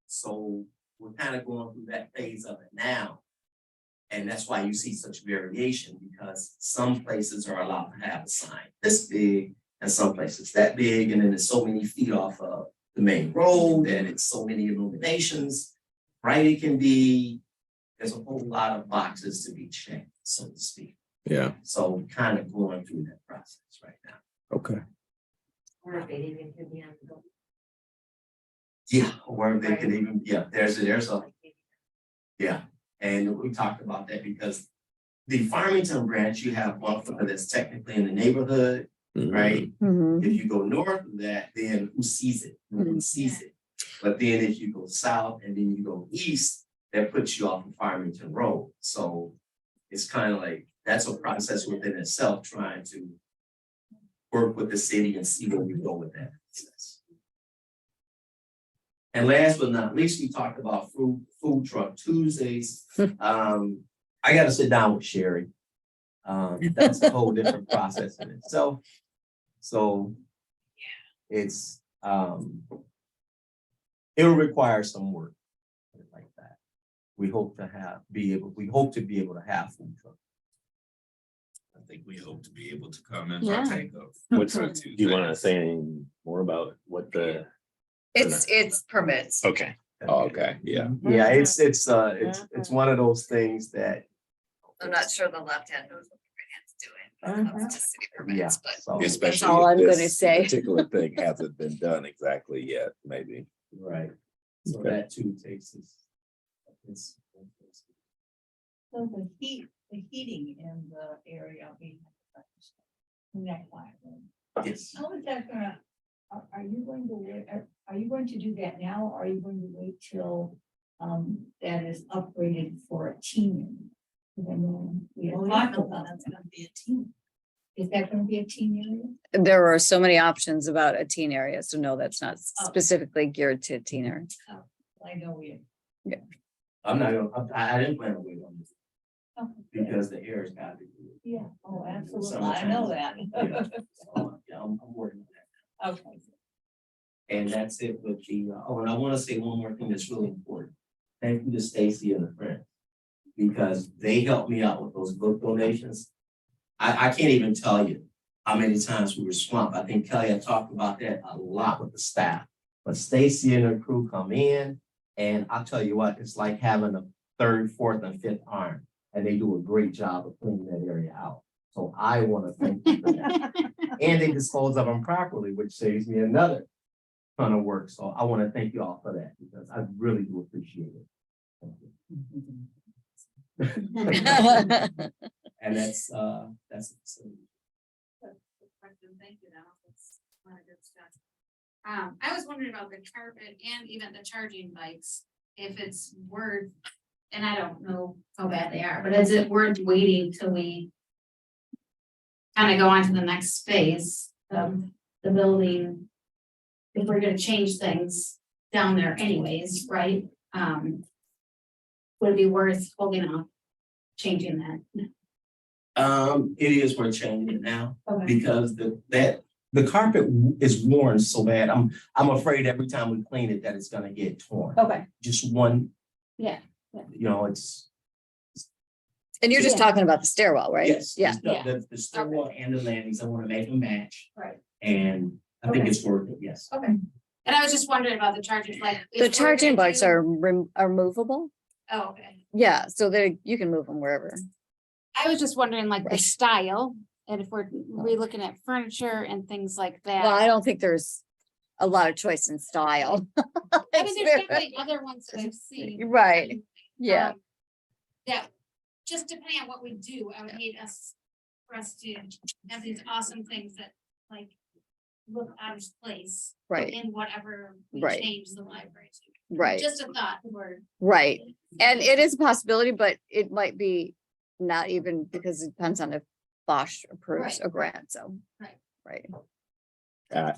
So we're kind of going through that phase of it now. And that's why you see such variation because some places are allowed to have a sign this big and some places that big. And then it's so many feet off of the main road and it's so many illuminations. Right, it can be, there's a whole lot of boxes to be checked, so to speak. yeah, So kind of going through that process right now. okay. Or if it even could be on the building. Yeah, or they can even, yeah, there's a, yeah. And we talked about that because the Farmington branch, you have one that's technically in the neighborhood, right? If you go north of that, then who sees it? No one sees it. But then if you go south and then you go east, that puts you off of Farmington Road. So it's kind of like, that's a process within itself, trying to work with the city and see where we go with that process. And last but not least, we talked about food truck Tuesdays. I got to sit down with Sherry. That's a whole different process in itself. So it's it will require some work like that. We hope to be able to have food trucks. I think we hope to be able to come and Yeah. partake of. What's, do you want to say any more about what the? It's permits. Okay. Oh, okay, yeah. Yeah, it's one of those things that. I'm not sure the left hand knows what the right hand's doing. when it comes to city permits, but So, Especially all if I'm gonna this say. particular thing hasn't been done exactly yet, maybe. right, so Okay. that too takes us. So the heating in the area being. Neck line. Yes. How is that gonna, are you going to wait, are you going to do that now, or are you going to wait till that is upgraded for a teen? Because I know we have talked about that's gonna be a teen. Is that gonna be a teen area? there are so many options about a teen area, so no, that's not specifically geared to teen area. I know we. I'm not gonna, I didn't plan to wait on this Okay. because the air has got to be good. Yeah, oh, absolutely, Summertime. I know that. Yeah, so, yeah, I'm working on that. Okay. And that's it with the, and I want to say one more thing that's really important. Thank you to Stacy and the friends, because they helped me out with those book donations. I can't even tell you how many times we were swamped. I think Kelly had talked about that a lot with the staff. But Stacy and her crew come in, and I'll tell you what, it's like having a third, fourth, and fifth arm. And they do a great job of cleaning that area out. So I want to thank you for that. And they dispose of them properly, which saves me another ton of work. So I want to thank you all for that because I really do appreciate it. Thank you. And that's Thank you, that's a lot of good stuff. I was wondering about the carpet and even the charging bikes, if it's worth, and I don't know how bad they are, but is it worth waiting till we kind of go on to the next phase of the building? If we're gonna change things down there anyways, right? Would it be worth holding off changing that? it is worth changing it now Okay. because the carpet is worn so bad. I'm afraid every time we clean it that it's gonna get torn. Okay, Just one, yeah, you know, it's. And you're just Yeah. talking about the stairwell, right? Yes. Yeah. The stairwell and the landings, I wanna make them match. right. And I think Okay. it's worth it, yes. Okay. And I was just wondering about the charging, like. if The we're charging gonna bikes do- are movable. Oh, okay. Yeah, so you can move them wherever. I was just wondering like the Right. style, and if we're looking at furniture and things like Well, I that. don't think there's a lot of choice in style. I mean, there's definitely other ones that I've seen. Right. Yeah. That, just depending on what we do, I would hate for us to have these awesome things that like look out of place. Right. In whatever we Right. change the library to. Right. Just a thought, word. Right. And it is a possibility, but it might be not even because it depends on if Bosch approves Right. a grant, so. Right. Right.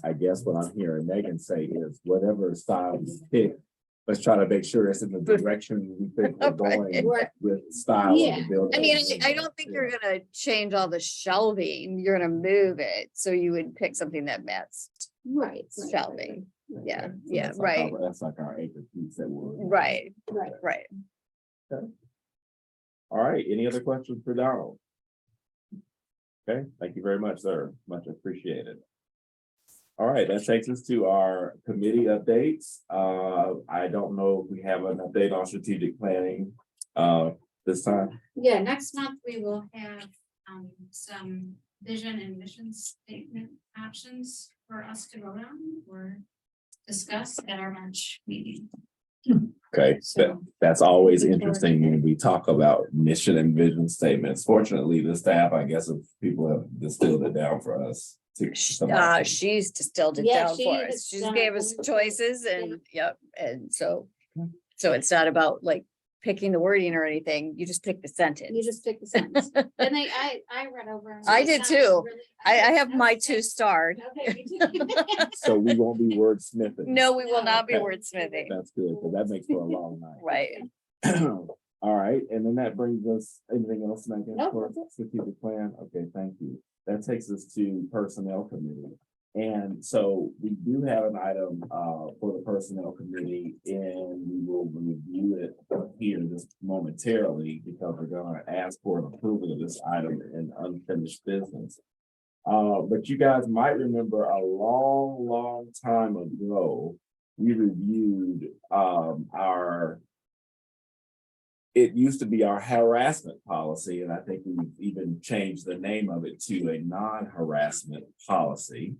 I guess what I'm hearing Megan say is whatever style we pick, let's try to make sure it's in the direction we think we're going Right. with style of Yeah. the building. I mean, I don't think you're gonna change all the shelving, you're gonna move it, so you would pick something that matches Right. shelving. Yeah, yeah, That's like right, our- That's like our acre piece that we're. right, Right. right. All right, any other questions for Donald? Okay, thank you very much, sir. Much appreciated. All right, that takes us to our committee updates. I don't know if we have an update on strategic planning this time. Yeah, next month we will have some vision and mission statement options for us to vote on or discuss at our March meeting. Okay, So- that's always interesting when we talk about mission and vision statements. Fortunately, the staff, I guess, if people have distilled it down for us. She's distilled it Yeah, down she for has us, she done gave it us wonderfully. choices and, yep, and so. So it's not about like picking the wording or anything, you just pick the sentence. You just pick the sentence. And I read over. and I it did sounded too. really- I have that my was two good. starred. Okay, me too. So we won't be wordsmithing. No, we will not be Okay. wordsmithing, That's good, because that makes for a long night. right? All right, and then that brings us, anything else, Megan, Nope, for that's strategic plan? Okay, thank you. That takes us to personnel committee. And so we do have an item for the personnel committee, and we will review it here just momentarily because we're gonna ask for an approval of this item in unfinished business. But you guys might remember a long time ago, we reviewed it used to be our harassment policy, and I think we've even changed the name of it to a non-harassment policy.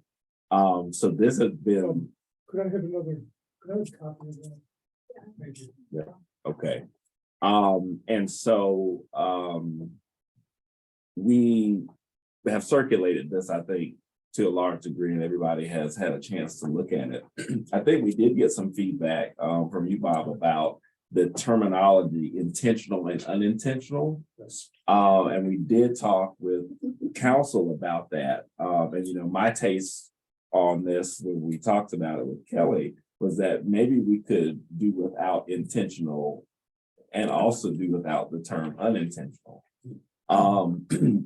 So this has been, Could I have another, could I have a copy of that? Thank you. okay. And so, we have circulated this, I think, to a large degree, and everybody has had a chance to look at it. I think we did get some feedback, from you, Bob, about the terminology intentional and unintentional. And we did talk with council about that. And you know, my taste on this when we talked about it with Kelly was that maybe we could do without intentional and also do without the term unintentional.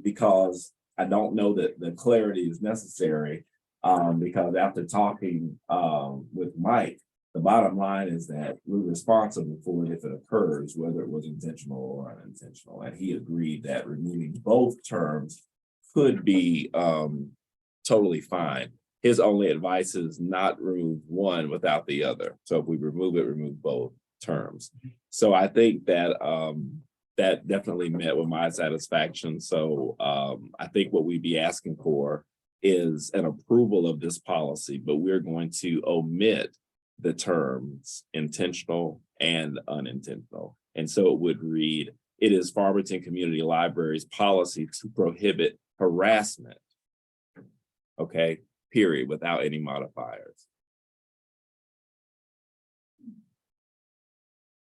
Because I don't know that the clarity is necessary. Because after talking with Mike, the bottom line is that we're responsible for it if it occurs, whether it was intentional or unintentional. And he agreed that removing both terms could be totally fine. His only advice is not remove one without the other. So if we remove it, remove both terms. So I think that that definitely met with my satisfaction. So I think what we'd be asking for is an approval of this policy, but we're going to omit the terms intentional and unintentional. And so it would read, it is Farmington Community Library's policy to prohibit harassment. Okay, period, without any modifiers.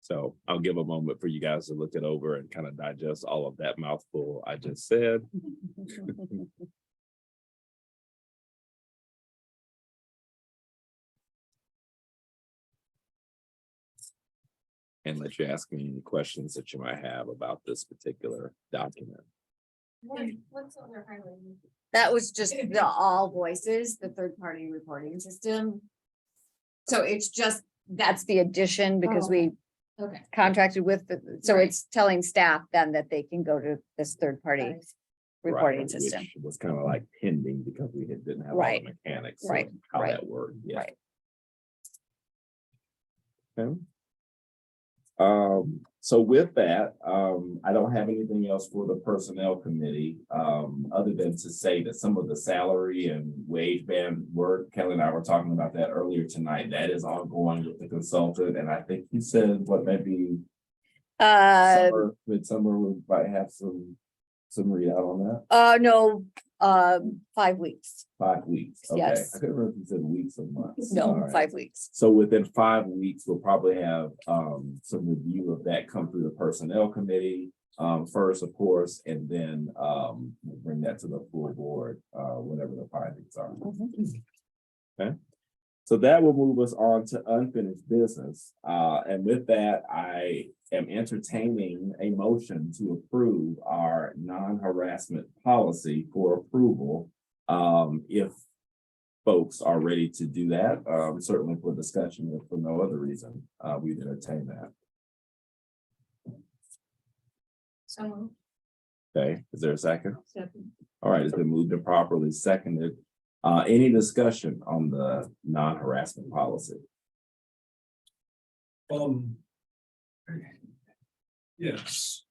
So I'll give a moment for you guys to look it over and kind of digest all of that mouthful I just said. And let you ask me any questions that you might have about this particular document. What's on their highway? That was just the all voices, the third party reporting system. So it's just, that's the addition because we Okay. contracted with, so Right. it's telling staff then that they can go to this third party reporting Right, system. which was kind of like pending because we didn't have all Right, the mechanics. right, of how right, that worked, yeah. right. Okay. So with that, I don't have anything else for the personnel committee, other than to say that some of the salary and wage band work, Kelly and I were talking about that earlier tonight. That is ongoing with the consultant, and I think you said what maybe midsummer we might have some readout on that. No, 5 weeks. 5 weeks. Okay, Yes. I couldn't remember if you said weeks or months. No, All right. 5 weeks. So within 5 weeks, we'll probably have some review of that come through the personnel committee first, of course, and then we'll bring that to the full board whenever the findings are. Okay. So that will move us on to unfinished business. And with that, I am entertaining a motion to approve our non-harassment policy for approval. If folks are ready to do that, certainly for discussion, if for no other reason, we'd entertain that. So. Okay, is there a second? Second. All right, it's been moved and properly seconded. Any discussion on the non-harassment policy? Yes,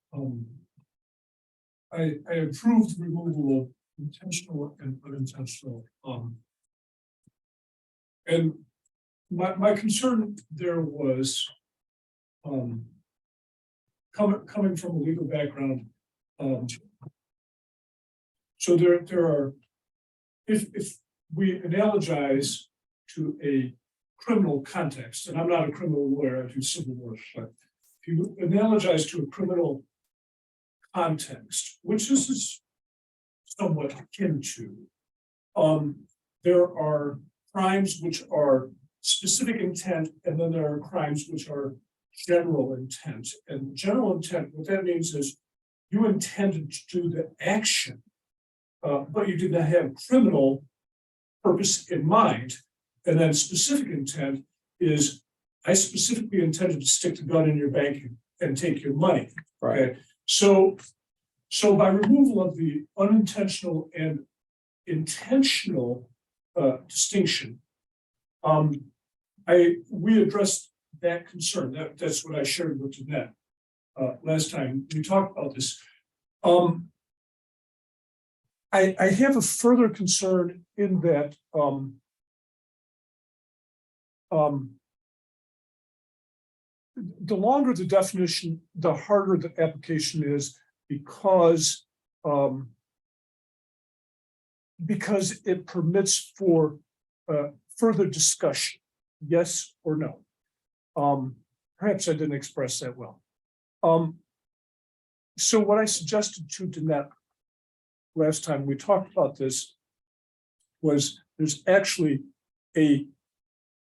I approved removal of intentional and unintentional, and my concern there was, coming from a legal background, so there are, if we analogize to a criminal context, and I'm not a criminal lawyer, I do civil work, but if you analogize to a criminal context, which this is somewhat akin to, there are crimes which are specific intent, and then there are crimes which are general intent. And general intent, what that means is you intended to do the action, but you did not have criminal purpose in mind. And then specific intent is, I specifically intended to stick the gun in your bank and take your money. Right. Okay. So by removal of the unintentional and intentional distinction, we addressed that concern. That's what I shared with Jeanette last time we talked about this. I have a further concern in that the longer the definition, the harder the application is, because it permits for further discussion, yes or no. Perhaps I didn't express that well. So what I suggested to Danette last time we talked about this was there's actually a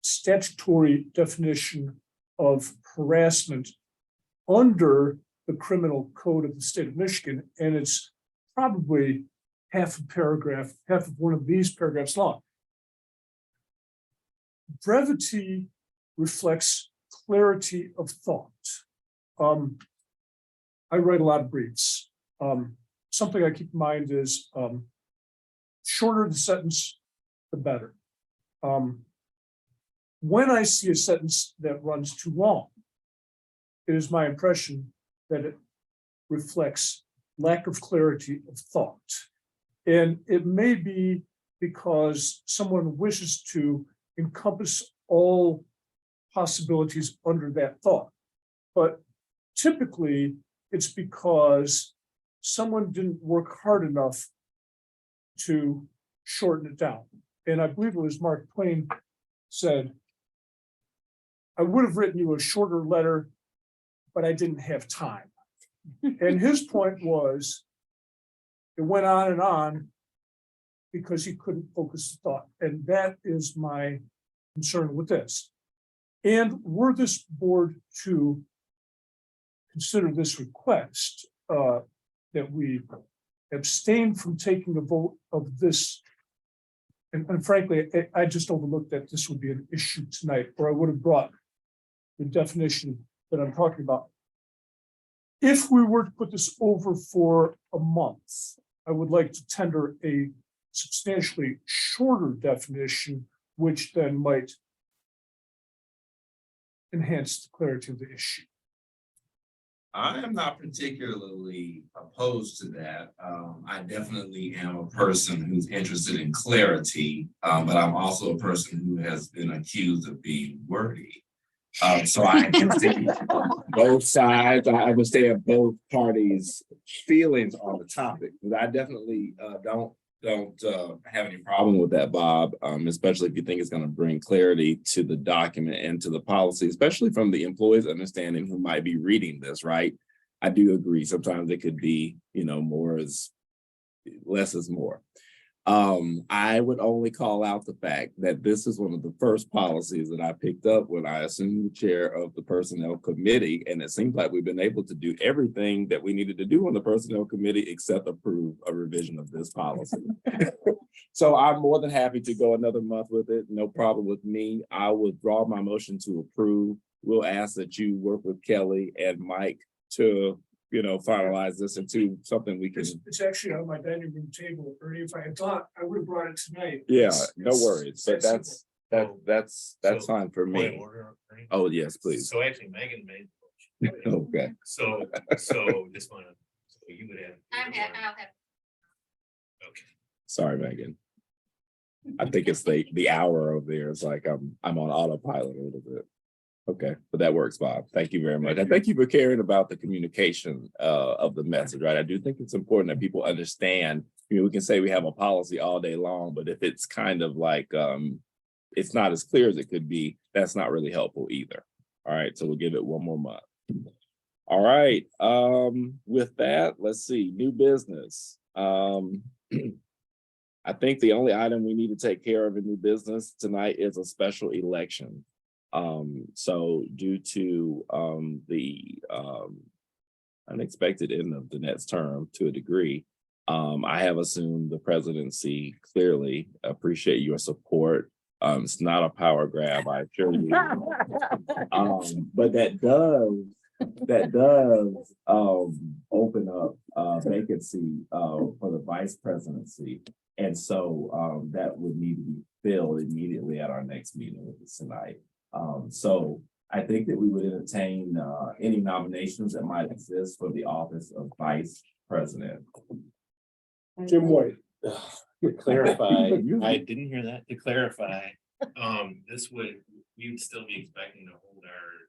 statutory definition of harassment under the criminal code of the state of Michigan, and it's probably half of one of these paragraphs long. Brevity reflects clarity of thought. I write a lot of briefs. Something I keep in mind is shorter the sentence, the better. When I see a sentence that runs too long, it is my impression that it reflects lack of clarity of thought. And it may be because someone wishes to encompass all possibilities under that thought. But typically, it's because someone didn't work hard enough to shorten it down. And I believe it was Mark Twain said, I would have written you a shorter letter, but I didn't have time. And his point was, it went on because he couldn't focus the thought. And that is my concern with this. And were this board to consider this request, that we abstain from taking a vote of this. And frankly, I just overlooked that this would be an issue tonight, or I would have brought the definition that I'm talking about. If we were to put this over for a month, I would like to tender a substantially shorter definition, which then might enhance the clarity of the issue. I am not particularly opposed to that. I definitely am a person who's interested in clarity, but I'm also a person who has been accused of being wordy. So I can see both sides. I understand both parties' feelings on the topic, but I definitely don't have any problem with that, Bob, especially if you think it's going to bring clarity to the document and to the policy, especially from the employees' understanding who might be reading this, right? I do agree. Sometimes it could be, more is less is more. I would only call out the fact that this is one of the first policies that I picked up when I assumed the chair of the personnel committee. And it seems like we've been able to do everything that we needed to do on the personnel committee except approve a revision of this policy. So I'm more than happy to go another month with it. No problem with me. I withdraw my motion to approve. We'll ask that you work with Kelly and Mike to finalize this into something we can. It's actually on my dining room table, Ernie. If I had thought, I would have brought it tonight. Yeah, no worries, but that's So, fine for Point of me. order, Ernie? Oh, yes, please. So actually Megan made. the motion. Okay, So just wanna, so you would have. I'll have. Okay. sorry, Megan. I think it's the hour over there. It's like I'm on autopilot a little bit. Okay, but that works, Bob. Thank you very much. And thank you for caring about the communication of the message, right? I do think it's important that people understand, we can say we have a policy all day long, but if it's kind of like it's not as clear as it could be, that's not really helpful either. All right, so we'll give it one more month. All right, with that, let's see, new business. I think the only item we need to take care of in new business tonight is a special election. So due to the unexpected end of the next term to a degree, I have assumed the presidency. Clearly appreciate your support. It's not a power grab, I assure you. But that does open up vacancy for the vice presidency. And so that would need to be filled immediately at our next meeting with the Senate. So I think that we would entertain any nominations that might exist for the office of vice president. Jim White. To clarify, I didn't hear that. To clarify, we would still be expecting to hold our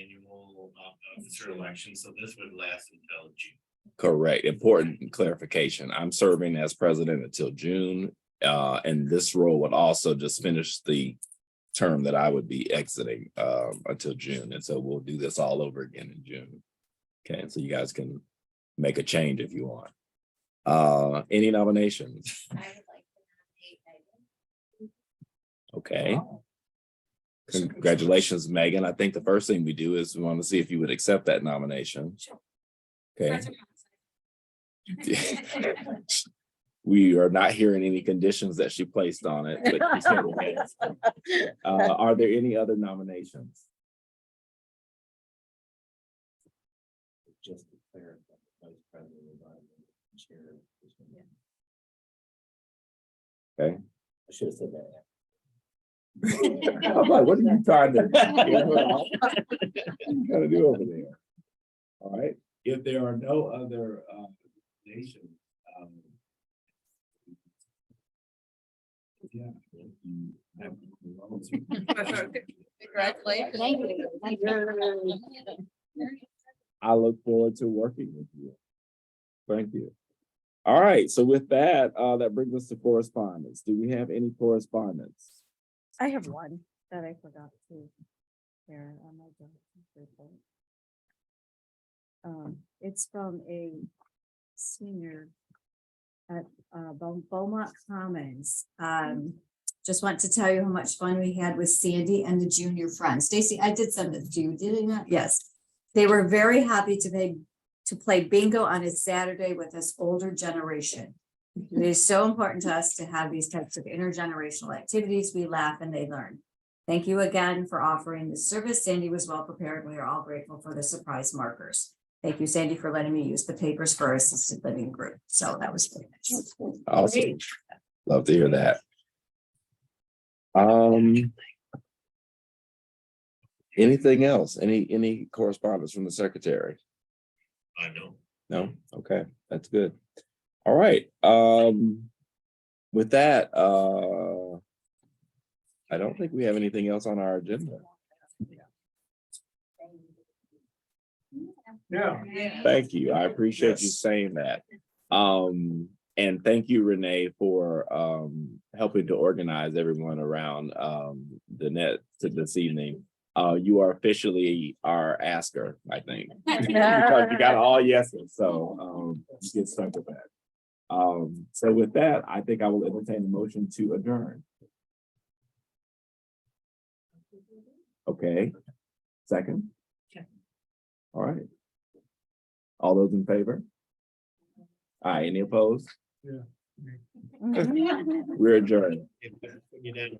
annual officer election, so this would last until June. Correct. Important clarification. I'm serving as president until June, and this role would also just finish the term that I would be exiting until June. And so we'll do this all over again in June. Okay, so you guys can make a change if you want. Any nominations? I would like to nominate Megan. Okay. Congratulations, Megan. I think the first thing we do is we want to see if you would accept that nomination. Okay. We are not hearing any conditions that she placed on it, but she said yes. Are there any other nominations? Just to clarify, vice president and chair. Okay, should have said that. I'm like, what are you trying to? Gotta do over there. All right, if there are no other nations. Yeah. Congratulations. Thank you. I look forward to working with you. Thank you. All right, so with that, that brings us to correspondence. Do we have any correspondence? I have one that I forgot to share on my report. It's from a senior at Beaumont Commons. Just want to tell you how much fun we had with Sandy and the junior friends. Stacy, I did send it to you, did I not? Yes. They were very happy to play bingo on a Saturday with this older generation. It is so important to us to have these types of intergenerational activities. We laugh and they learn. Thank you again for offering this service. Sandy was well prepared. We are all grateful for the surprise markers. Thank you, Sandy, for letting me use the papers for our assisted living group. So that was really nice. Awesome. Love to hear that. Anything else? Any correspondence from the secretary? I know. No? Okay, that's good. All right. With that, I don't think we have anything else on our agenda. Yeah. Thank you. I appreciate you saying that. And thank you, Renee, for helping to organize everyone around the net to this evening. You are officially our asker, I think. Because you got all yeses, so you get stuck with that. So with that, I think I will entertain a motion to adjourn. Okay, second. All right. All those in favor? Aye, any opposed? Yeah. We're adjourned. Put you down.